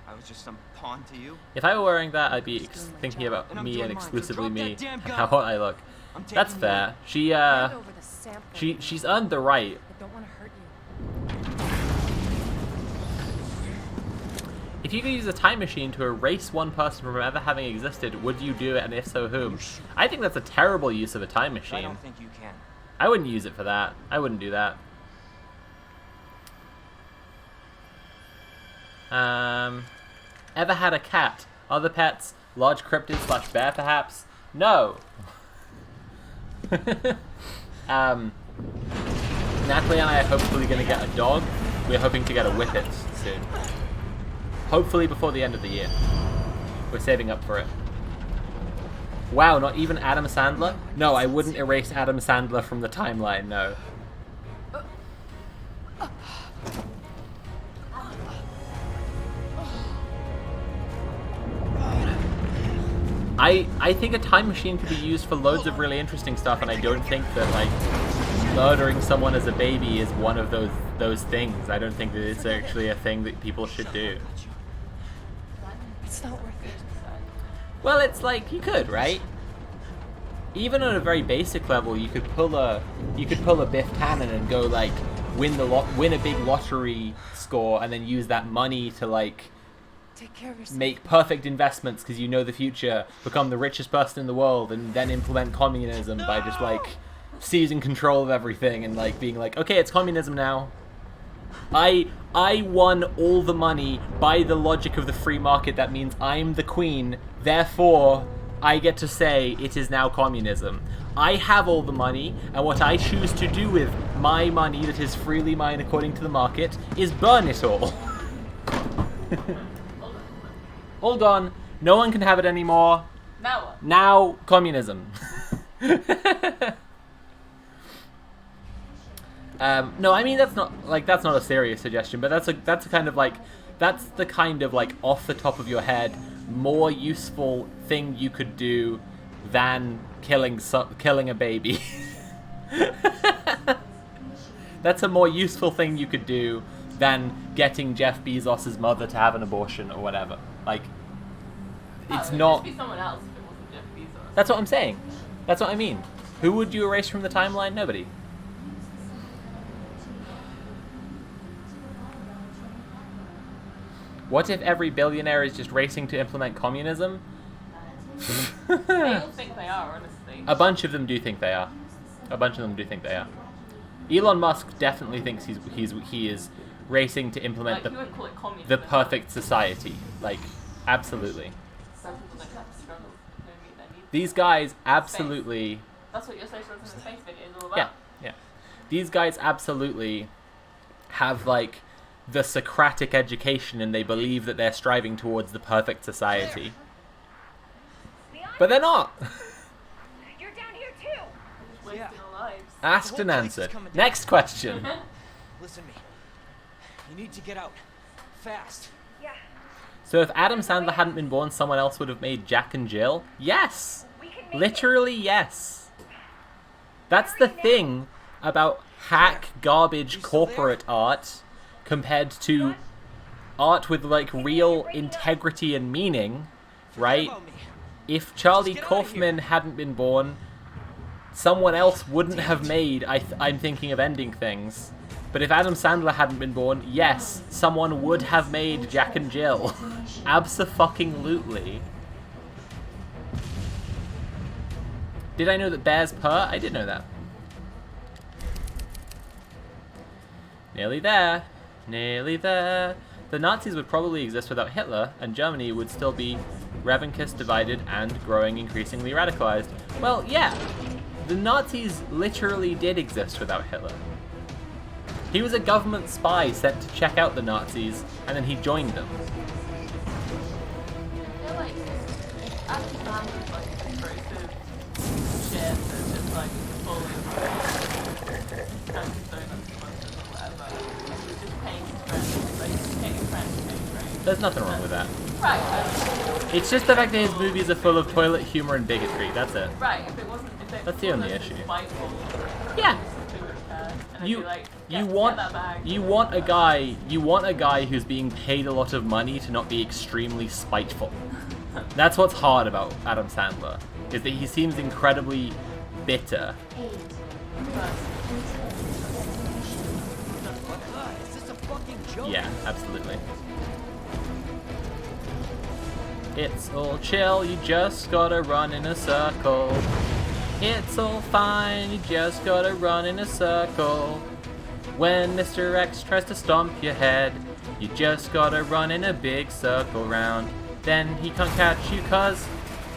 I was just some pawn to you. If I were wearing that, I'd be thinking about me and exclusively me and how hot I look. That's fair. She's earned the right. I don't want to hurt you. If you could use a time machine to erase one person from ever having existed, would you do it, and if so, whom? I think that's a terrible use of a time I machine. don't think you can. I wouldn't use it for that. I wouldn't do that. Ever had a cat? Other pets? Large cryptid / bear, perhaps? No. Natalie and I are hopefully going to get a dog. We're hoping to get a Whippet soon. Hopefully before the end of the year. We're saving up for it. Wow, not even Adam Sandler? No, I wouldn't erase Adam Sandler from the timeline, no. I think a time machine could be used for loads of really interesting stuff, and I don't think that, like, murdering someone as a baby is one of those things. I don't think that it's actually a thing that people should do. It's not worth it. Well, it's like, you could, right? Even on a very basic level, you could pull a Biff Tannen and go, like, win a big lottery score, and then use that money to, like, Take care of yourself. make perfect investments because you know the future, become the richest person in the world, and then implement communism by just, like, seizing control of everything and, like, being like, okay, it's communism now. I won all the money by the logic of the free market. That means I'm the queen, therefore I get to say it is now communism. I have all the money, and what I choose to do with my money that is freely mine according to the market is burn it all. All gone. No one can have it anymore. Now what? Now, communism. No, I mean that's not a serious suggestion, but that's the kind of like off the top of your head more useful thing you could do than killing a baby. That's a more useful thing you could do than getting Jeff Bezos' mother to have an abortion or whatever. Like, it's It would not. just be someone else if it wasn't Jeff Bezos. That's what I'm saying. That's what I mean. Who would you erase from the timeline? Nobody. What if every billionaire is just racing to implement communism? They all think they are, honestly. A bunch of them do think they are. Elon Musk definitely thinks he is racing to implement Like, you would call it communism. the perfect society. Like, absolutely. Some people don't have to struggle to meet their needs. These guys absolutely. That's what your socialism in space video is all about. Yeah, yeah. These guys absolutely have, like, the Socratic education, and they believe that they're striving towards the perfect society. But they're not. You're down here too. Just wasting our lives. Asked and answered. Next question. Listen to me. You need to get out. Fast. Yeah. So if Adam Sandler hadn't been born, someone else would have made Jack and Jill? Yes! We can make Literally, yes. That's the thing about hack garbage corporate art compared to art with, like, real integrity and meaning, right? Forget about me. If Charlie Just get outta Kaufman hadn't been born, someone else wouldn't have made I'm Thinking of Ending Things. But if Adam Sandler hadn't been born, yes, someone would have made Jack and Jill. Abso-fucking-lutely. Did I know that bears purr? I did know that. Nearly there. Nearly there. The Nazis would probably exist without Hitler, and Germany would still be Revanchist, divided, and growing increasingly radicalized. Well, yeah. The Nazis literally did exist without Hitler. He was a government spy sent to check out the Nazis, and then he joined them. I feel like Adam Sandler's like explosive shit that's just like fully cancer donuts or whatever. He's just paying his friends, like paying friends, There's nothing wrong with that. Right, It's just the fact that his movies are full of toilet humor and bigotry. That's it. right. If it wasn't, That's the only issue. Spiteful, Yeah. something would care, and I'd You be like, you get want that bag. you want a guy who's being paid a lot of money to not be extremely spiteful. That's what's hard about Adam Sandler, is that he seems incredibly bitter. 8. Is this a fucking joke? Yeah, absolutely. It's all chill, you just gotta run in a circle. It's all fine, you just gotta run in a circle. When Mr. X tries to stomp your head, you just gotta run in a big circle round. Then he can't catch you 'cause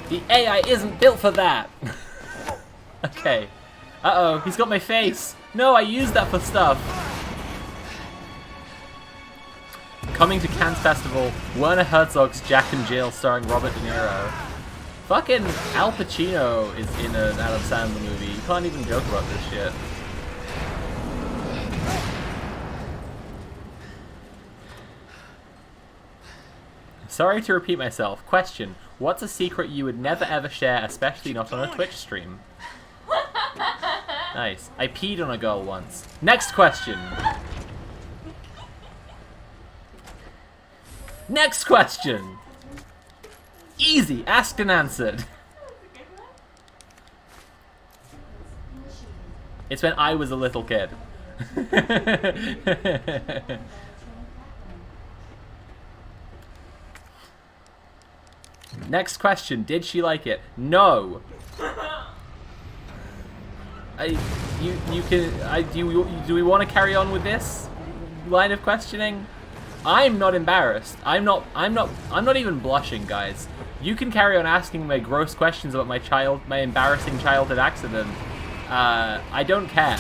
The AI isn't built for that! Okay. Uh-oh, he's got my face! No, I used that for stuff! Coming to Cannes Festival, Werner Herzog's Jack and Jill starring Robert De Niro. Fucking Al Pacino is in an Adam Sandler movie. You can't even joke about this shit. Sorry to repeat myself. Question. What's a secret you would never ever share, especially not on a Twitch stream? Nice. I peed on a girl once. Next question. Next question. Easy. Asked and answered. It's when I was a little kid. Next question. Did she like it? No. Do we want to carry on with this line of questioning? I'm not embarrassed. I'm not even blushing, guys. You can carry on asking me gross questions about my embarrassing childhood accident. I don't care.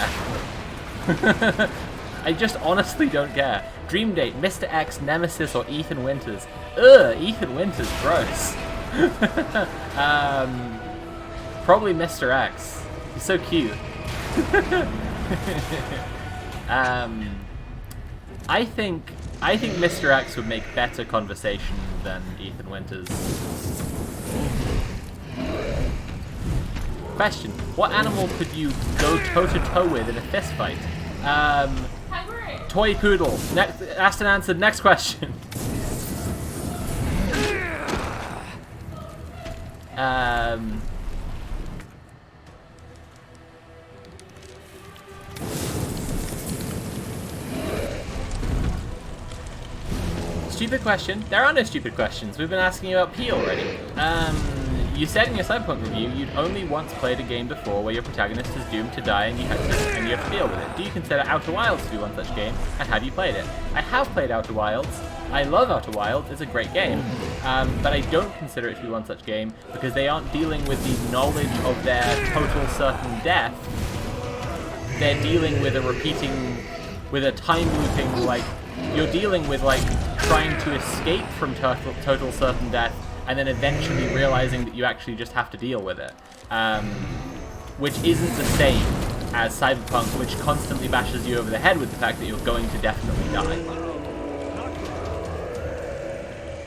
I just honestly don't care. Dream date, Mr. X, Nemesis, or Ethan Winters? Ugh, Ethan Winters, gross. Probably Mr. X. He's so cute. I think Mr. X would make better conversation than Ethan Winters. Question: what animal could you go toe-to-toe with in a fist fight? Toy poodle. Asked and answered. Next question. Stupid question. There are no stupid questions. We've been asking you about P already. You said in your Cyberpunk review you'd only once played a game before where your protagonist is doomed to die and you have to deal with it. Do you consider Outer Wilds to be one such game? And have you played it? I have played Outer Wilds. I love Outer Wilds. It's a great game. But I don't consider it to be one such game because they aren't dealing with the knowledge of their total certain death. They're dealing with with a time looping, like, you're dealing with, like, trying to escape from total certain death and then eventually realizing that you actually just have to deal with it. Which isn't the same as Cyberpunk, which constantly bashes you over the head with the fact that you're going to definitely die.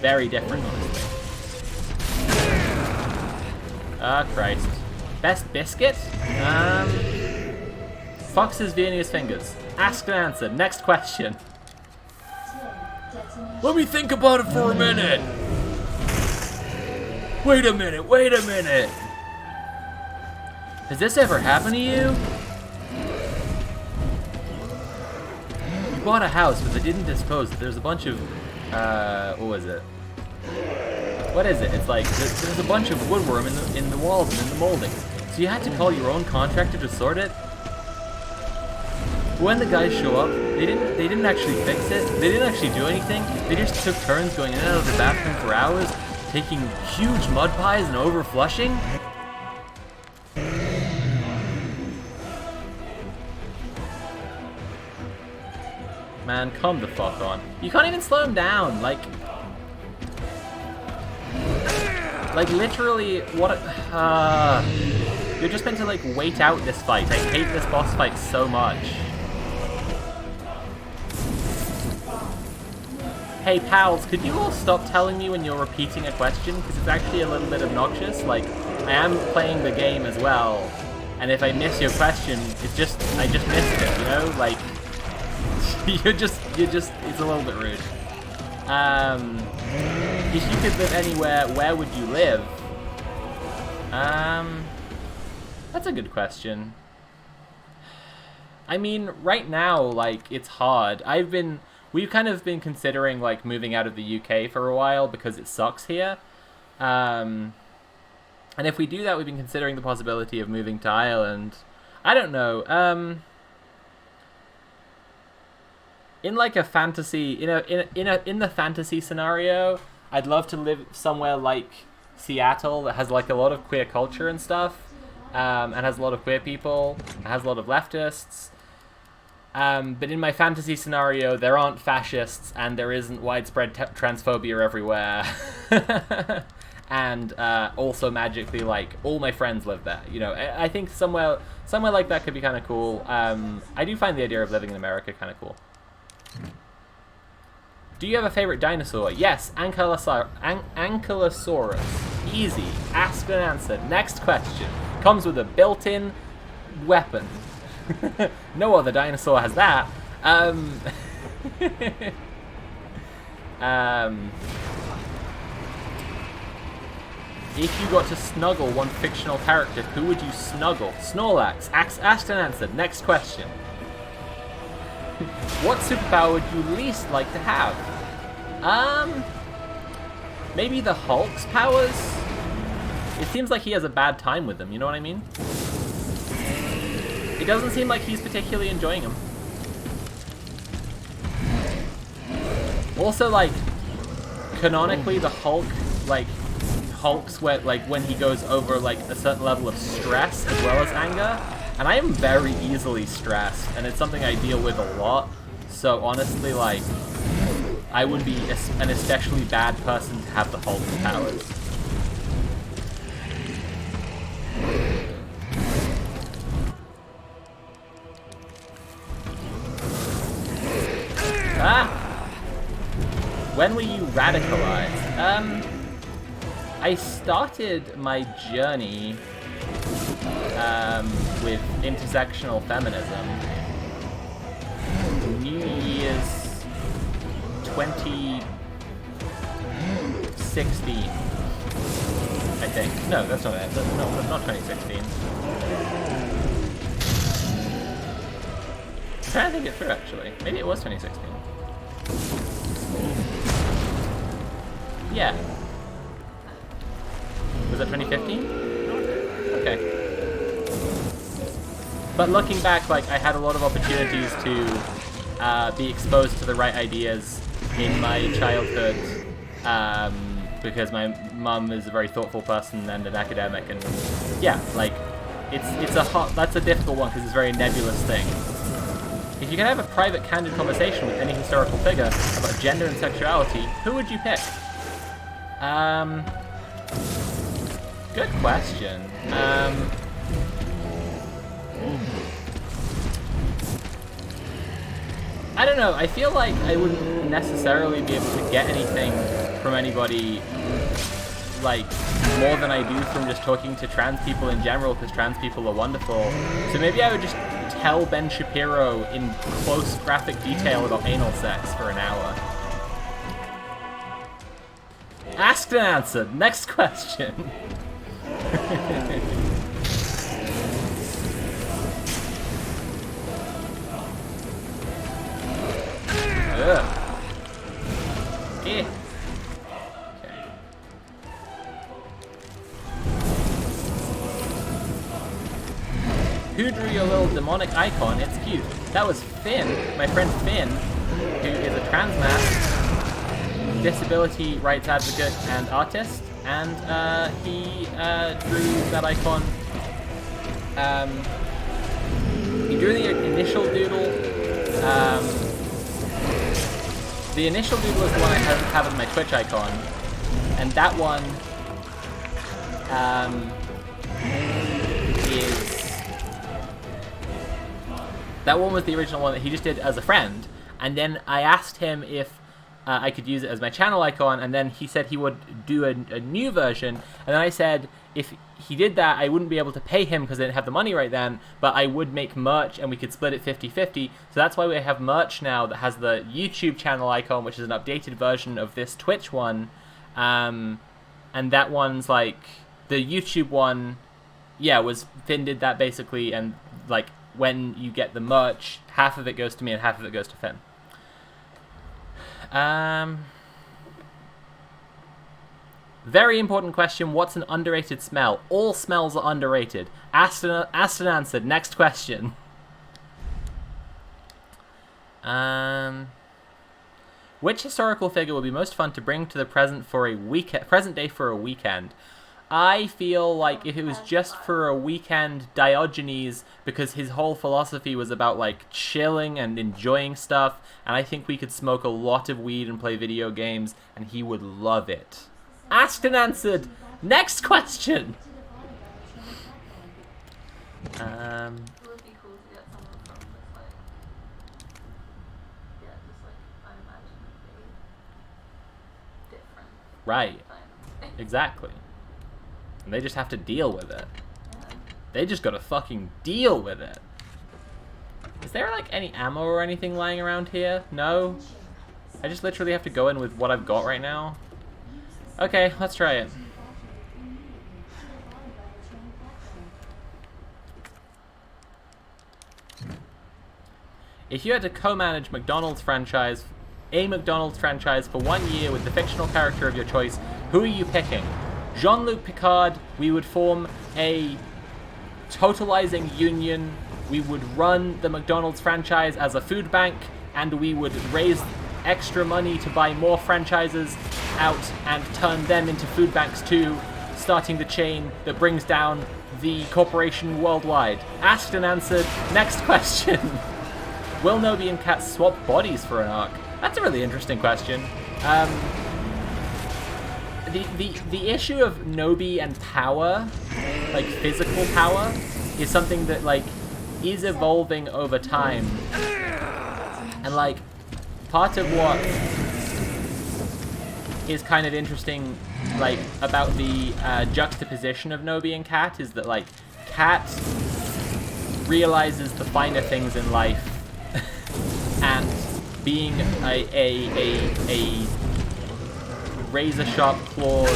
Very different, honestly. Christ. Best biscuit? Fox's Viennese fingers. Asked and answered. Next question. Let me think about it for a minute. Wait a minute. Has this ever happened to you? You bought a house, but they didn't dispose. There's a bunch of, what was it? What is it? It's like, there's a bunch of woodworm in the walls and in the molding. So you had to call your own contractor to sort it? When the guys show up, they didn't actually fix it. They didn't actually do anything. They just took turns going in and out of the bathroom for hours, taking huge mud pies and over flushing. Man, come the fuck on. You can't even slow him down. Like literally, what? You're just meant to like wait out this fight. I hate this boss fight so much. Hey pals, could you all stop telling me when you're repeating a question? Because it's actually a little bit obnoxious. Like, I am playing the game as well, and if I miss your question, I just missed it, you know? Like, it's a little bit rude. If you could live anywhere, where would you live? That's a good question. I mean, right now, like, it's hard. We've kind of been considering, like, moving out of the UK for a while because it sucks here. And if we do that, we've been considering the possibility of moving to Ireland. I don't know. In like a fantasy, in the fantasy scenario, I'd love to live somewhere like Seattle that has like a lot of queer culture and stuff, and has a lot of queer people, and has a lot of leftists. But in my fantasy scenario, there aren't fascists, and there isn't widespread transphobia everywhere. And also magically, like, all my friends live there. You know, I think somewhere like that could be kind of cool. I do find the idea of living in America kind of cool. Do you have a favorite dinosaur? Yes, Ankylosaurus. Easy. Asked and answered. Next question. Comes with a built-in weapon. No other dinosaur has that. If you got to snuggle one fictional character, who would you snuggle? Snorlax. Asked and answered. Next question. What superpower would you least like to have? Maybe the Hulk's powers? It seems like he has a bad time with them, you know what I mean? It doesn't seem like he's particularly enjoying them. Also, like, canonically, the Hulk, like, Hulk's where, like, when he goes over, like, a certain level of stress as well as anger. And I am very easily stressed, and it's something I deal with a lot. So honestly, like, I would be an especially bad person to have the Hulk's powers. Ah! When were you radicalized? I started my journey with intersectional feminism New Year's 2016, I think. No, that's not it. No, not 2016. I'm trying to think it through, actually. Maybe it was 2016. Yeah. Was that 2015? Okay. But looking back, like, I had a lot of opportunities to be exposed to the right ideas in my childhood, because my mum is a very thoughtful person and an academic, and yeah, like, that's a difficult one because it's a very nebulous thing. If you could have a private, candid conversation with any historical figure about gender and sexuality, who would you pick? Good question. I don't know, I feel like I wouldn't necessarily be able to get anything from anybody, like, more than I do from just talking to trans people in general, because trans people are wonderful. So maybe I would just tell Ben Shapiro in close graphic detail about anal sex for an hour. Asked and answered. Next question. Ugh. Eh. Okay. Who drew your little demonic icon? It's cute. That was Finn, my friend Finn, who is a trans man, disability rights advocate and artist, and he drew that icon. He drew the initial doodle. The initial doodle is the one I have as my Twitch icon, and that one was the original one that he just did as a friend, and then I asked him if I could use it as my channel icon, and then he said he would do a new version, and then I said if he did that, I wouldn't be able to pay him because I didn't have the money right then, but I would make merch and we could split it 50-50. So that's why we have merch now that has the YouTube channel icon, which is an updated version of this Twitch one. And that one's like, the YouTube one, yeah, Finn did that basically, and like when you get the merch, half of it goes to me and half of it goes to Finn. Very important question. What's an underrated smell? All smells are underrated. Asked and answered. Next question. Which historical figure would be most fun to bring to the present day for a weekend? I feel like if it was just for a weekend, Diogenes, because his whole philosophy was about like chilling and enjoying stuff, and I think we could smoke a lot of weed and play video games, and he would love it. Asked and answered. Next question. It would be cool to get someone from this, like, yeah, just like, I imagine it'd be different. Right. Time. Exactly. And they just have to deal with it. Yeah. They just gotta fucking deal with it. Is there like any ammo or anything lying around here? No? I just literally have to go in with what I've got right now. Okay, let's try it. If you had to co-manage a McDonald's franchise for 1 year with the fictional character of your choice, who are you picking? Jean-Luc Picard. We would form a totalizing union. We would run the McDonald's franchise as a food bank, and we would raise extra money to buy more franchises out and turn them into food banks too, starting the chain that brings down the corporation worldwide. Asked and answered. Next question. Will Nobi and Kat swap bodies for an arc? That's a really interesting question. The issue of Nobi and power, like physical power, is something that like is evolving over time. And like part of what is kind of interesting like about the juxtaposition of Nobi and Kat is that like Kat realizes the finer things in life and being a razor-sharp clawed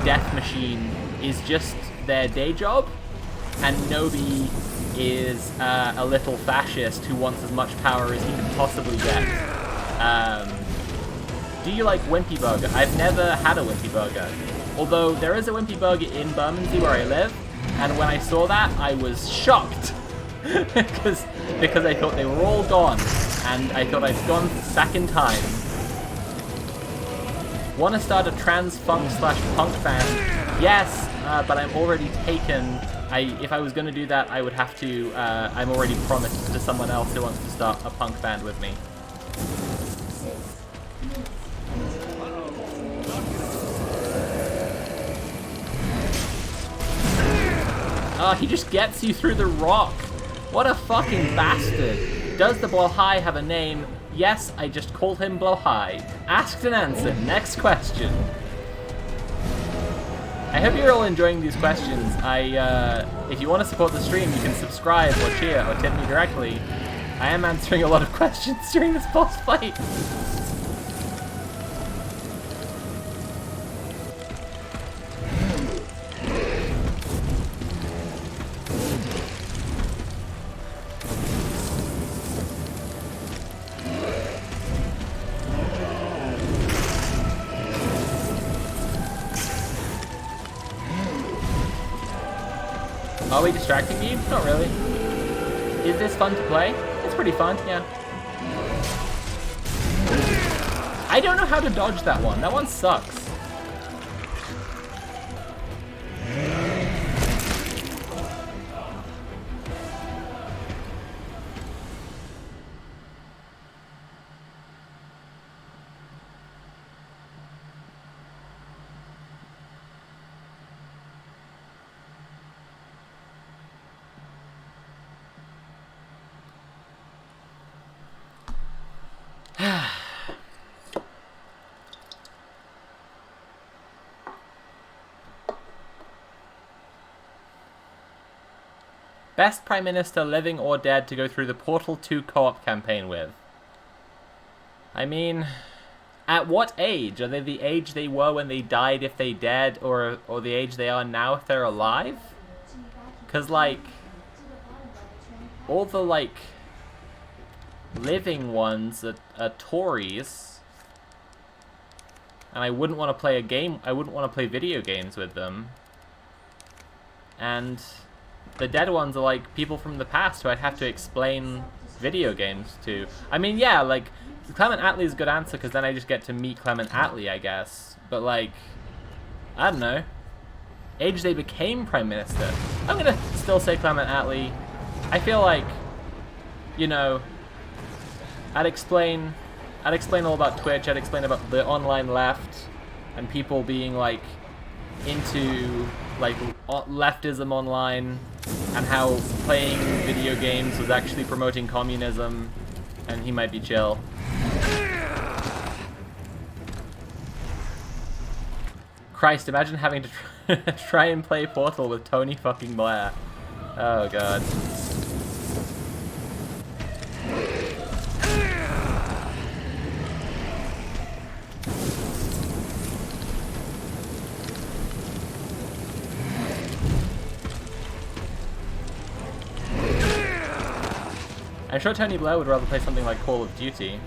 death machine is just their day job, and Nobi is a little fascist who wants as much power as he can possibly get. Do you like Wimpy Burger? I've never had a Wimpy Burger, although there is a Wimpy Burger in Bermondsey where I live, and when I saw that I was shocked because I thought they were all gone, and I thought I'd gone back in time. Want to start a trans funk / punk band? Yes, but I'm already taken. If I was going to do that, I would have to. I'm already promised to someone else who wants to start a punk band with me. Oh, he just gets you through the rock. What a fucking bastard. Does the Blowhigh have a name? Yes, I just called him Blowhigh. Asked and answered. Next question. I hope you're all enjoying these questions. If you want to support the stream, you can subscribe or cheer or tip me directly. I am answering a lot of questions during this boss fight. Are we distracting you? Not really. Is this fun to play? It's pretty fun, yeah. I don't know how to dodge that one. That one sucks. Best Prime Minister, living or dead, to go through the Portal 2 co-op campaign with. I mean, at what age? Are they the age they were when they died if they dead, or the age they are now if they're alive? Because, like, all the, like, living ones are Tories. And I wouldn't want to play I wouldn't want to play video games with them. And the dead ones are like people from the past who I'd have to explain video games to. I mean, yeah, like Clement Attlee is a good answer because then I just get to meet Clement Attlee, I guess. But like, I don't know. Age they became Prime Minister. I'm gonna still say Clement Attlee. I feel like, you know, I'd explain all about Twitch. I'd explain about the online left and people being like into like leftism online and how playing video games was actually promoting communism, and he might be chill. Christ, imagine having to try and play Portal with Tony fucking Blair. Oh god. I'm sure Tony Blair would rather play something like Call of Duty.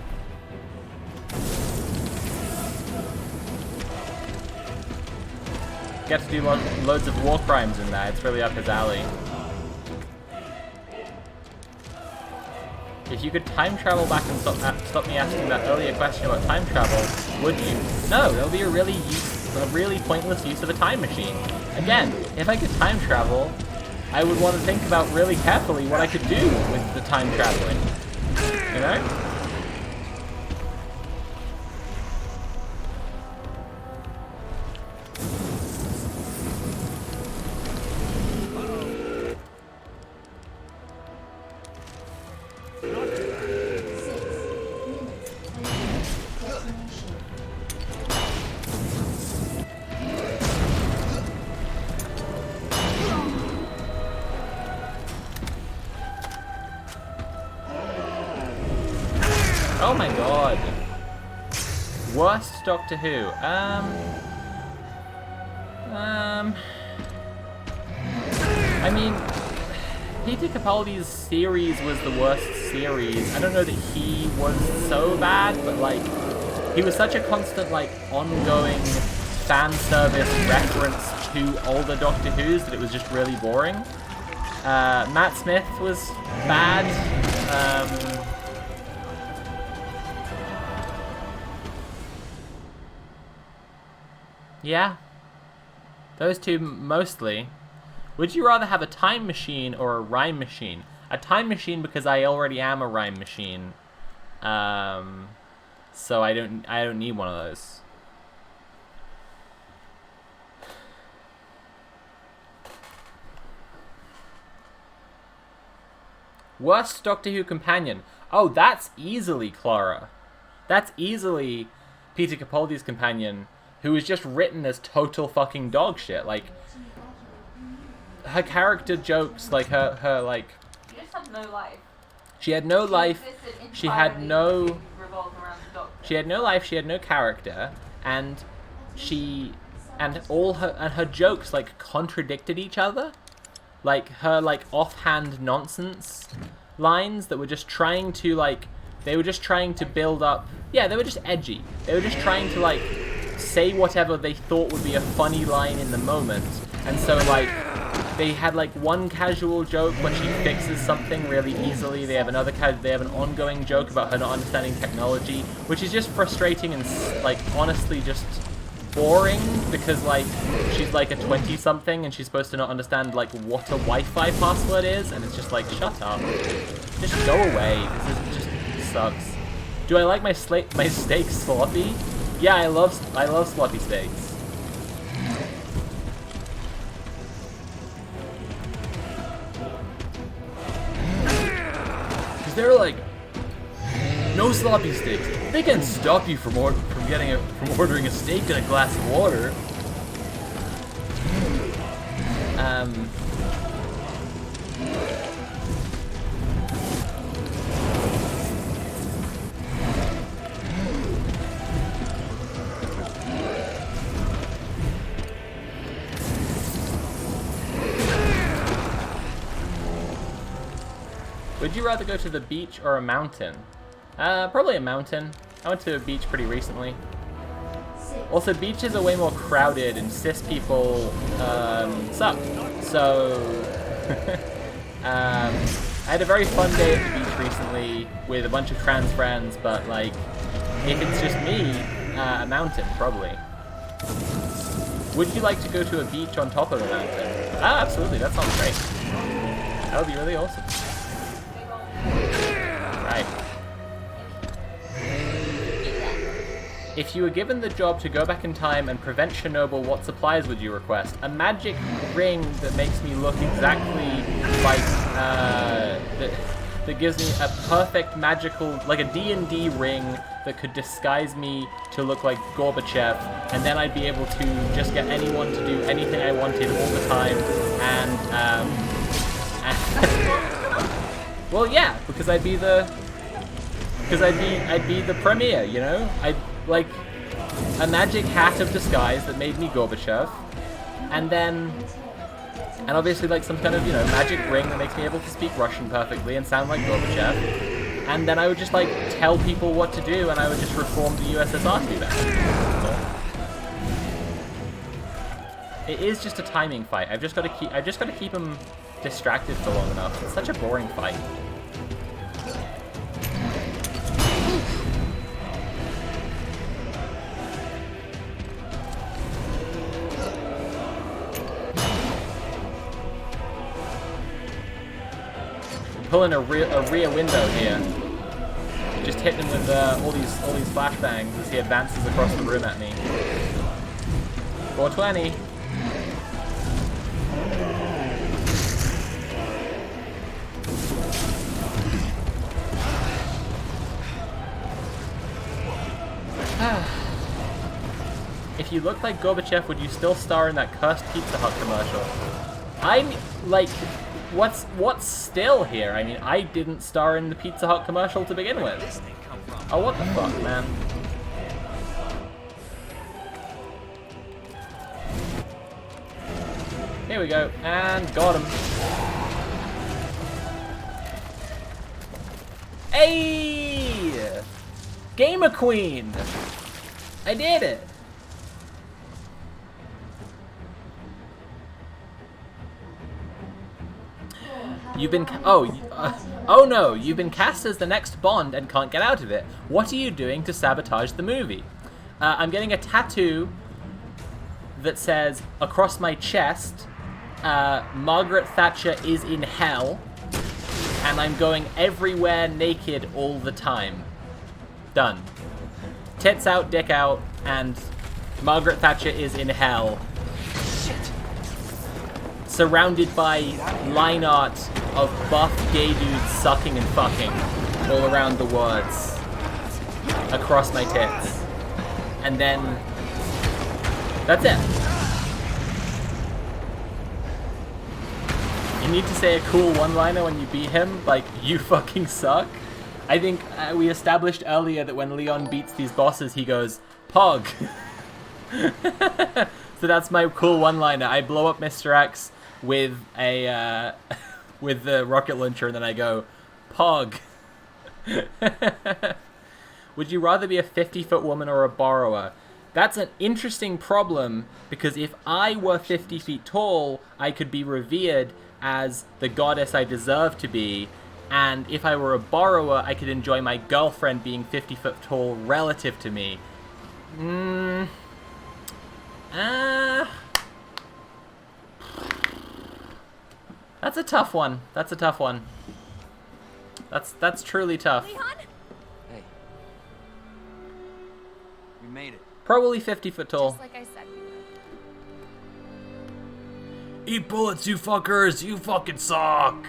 Get to do loads of war crimes in there, it's really up his alley. If you could time travel back and stop me asking that earlier question about time travel, would you? No, that would be a really pointless use of a time machine. Again, if I could time travel, I would want to think about really carefully what I could do with the time traveling. You know? Oh my god. Worst Doctor Who. I mean, Peter Capaldi's series was the worst series. I don't know that he was so bad, but like, he was such a constant, like, ongoing fan service reference to older Doctor Who's that it was just really boring. Matt Smith was bad. Yeah. Those two mostly. Would you rather have a time machine or a rhyme machine? A time machine because I already am a rhyme machine. So I don't need one of those. Worst Doctor Who companion. Oh, that's easily Clara. That's easily Peter Capaldi's companion, who was just written as total fucking dog shit. Like, her character jokes, like her like... She just had no life. She had no life. She had no... Revolved around the Doctor. She had no life. She had no character, and all her jokes like contradicted each other. Like her like offhand nonsense lines that were just trying to like... They were just trying to build up... Yeah, they were just edgy. They were just trying to like say whatever they thought would be a funny line in the moment. And so like they had like one casual joke where she fixes something really easily. They have they have an ongoing joke about her not understanding technology, which is just frustrating and like honestly just boring, because like she's like a 20-something and she's supposed to not understand like what a Wi-Fi password is, and it's just like, shut up, just go away. This sucks. Do I like my steaks sloppy? Yeah, I love sloppy steaks. Cause they're like, no sloppy steaks. They can stop you from ordering a steak and a glass of water. Would you rather go to the beach or a mountain? Probably a mountain. I went to a beach pretty recently. Also, beaches are way more crowded and cis people suck. So, I had a very fun day at the beach recently with a bunch of trans friends, but like, if it's just me, a mountain, probably. Would you like to go to a beach on top of a mountain? Ah, absolutely, that sounds great. That would be really awesome. Right. If you were given the job to go back in time and prevent Chernobyl, what supplies would you request? A magic ring that makes me look exactly like, that gives me a perfect magical, like a D&D ring that could disguise me to look like Gorbachev, and then I'd be able to just get anyone to do anything I wanted all the time, and, well, yeah, because I'd be the premier, you know? I'd, like, a magic hat of disguise that made me Gorbachev, and then, and obviously, like, some kind of, you know, magic ring that makes me able to speak Russian perfectly and sound like Gorbachev, and then I would just, like, tell people what to do, and I would just reform the USSR to do that. So, it is just a timing fight. I've just got to keep them distracted for long enough. It's such a boring fight. Pulling a rear window here. Just hit him with all these flashbangs as he advances across the room at me. 420. If you looked like Gorbachev, would you still star in that cursed Pizza Hut commercial? I'm like, what's still here? I mean, I didn't star in the Pizza Hut commercial to begin with. Oh, what the fuck, man? Here we go, and got him. Hey! Gamer Queen! I did it! You've been oh no, you've been cast as the next Bond and can't get out of it. What are you doing to sabotage the movie? I'm getting a tattoo that says across my chest, Margaret Thatcher is in hell, and I'm going everywhere naked all the time. Done. Tits out, dick out, and Margaret Thatcher is in hell. Surrounded by line art of buff gay dudes sucking and fucking all around the words across my tits. And then that's it. You need to say a cool one-liner when you beat him, like, you fucking suck. I think we established earlier that when Leon beats these bosses, he goes, Pog. So that's my cool one-liner. I blow up Mr. X with a with the rocket launcher, and then I go, Pog. Would you rather be a 50-foot woman or a borrower? That's an interesting problem, because if I were 50 feet tall, I could be revered as the goddess I deserve to be, and if I were a borrower, I could enjoy my girlfriend being 50 foot tall relative to me. That's a tough one. That's a tough one. That's truly tough. Leon? Hey. We made it. Probably 50 foot tall. Just like I said we would. Eat bullets, you fuckers! You fucking suck!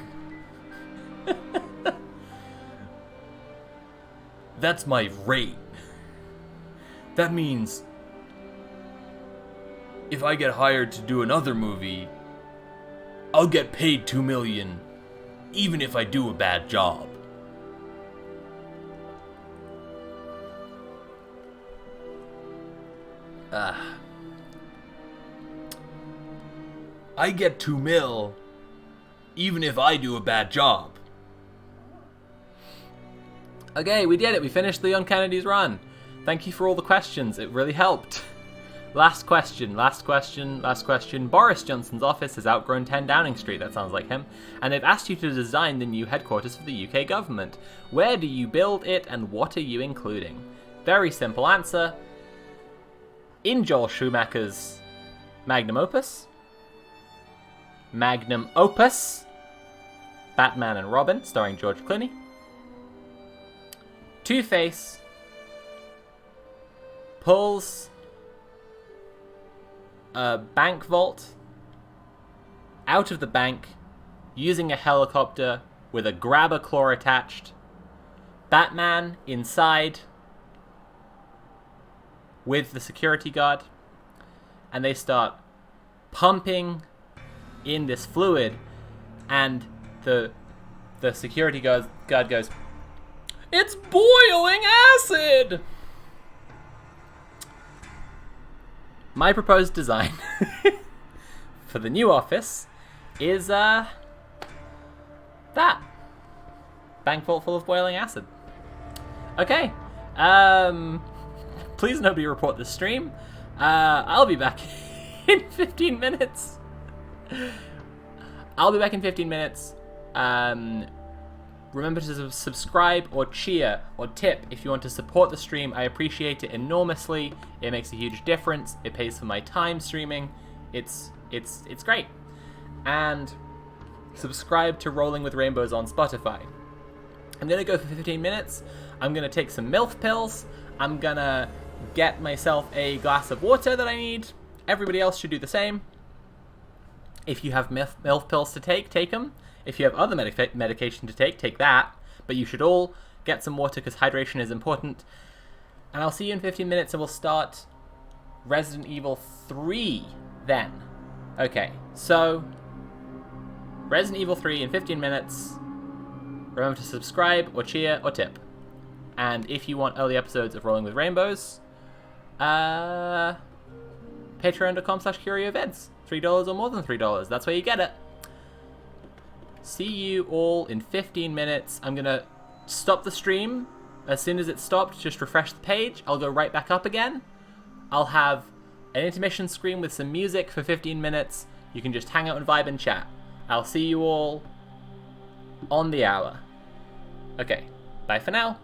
That's my rate. That means if I get hired to do another movie, I'll get paid $2 million, even if I do a bad job. I get $2 million, even if I do a bad job. Okay, we did it. We finished Leon Kennedy's run. Thank you for all the questions. It really helped. Last question. Boris Johnson's office has outgrown 10 Downing Street, that sounds like him, and they've asked you to design the new headquarters for the UK government. Where do you build it, and what are you including? Very simple answer. In Joel Schumacher's Magnum Opus, Batman and Robin, starring George Clooney. Two-Face pulls a bank vault out of the bank using a helicopter with a grabber claw attached. Batman inside with the security guard, and they start pumping in this fluid, and the security guard goes, "It's boiling acid!" My proposed design for the new office is that bank vault full of boiling acid. Okay, please nobody report the stream. I'll be back in 15 minutes. Remember to subscribe or cheer or tip if you want to support the stream. I appreciate it enormously. It makes a huge difference. It pays for my time streaming. It's great. And subscribe to Rolling with Rainbows on Spotify. I'm gonna go for 15 minutes. I'm gonna take some MILF pills. I'm gonna get myself a glass of water that I need. Everybody else should do the same. If you have MILF pills to take them. If you have other medication to take that. But you should all get some water because hydration is important. And I'll see you in 15 minutes and we'll start Resident Evil 3 then. Okay, so Resident Evil 3 in 15 minutes. Remember to subscribe or cheer or tip. And if you want early episodes of Rolling with Rainbows, patreon.com/CurioVids. $3 or more than $3. That's where you get it. See you all in 15 minutes. I'm going to stop the stream. As soon as it's stopped, just refresh the page. I'll go right back up again. I'll have an intermission screen with some music for 15 minutes. You can just hang out and vibe and chat. I'll see you all on the hour. Okay, bye for now.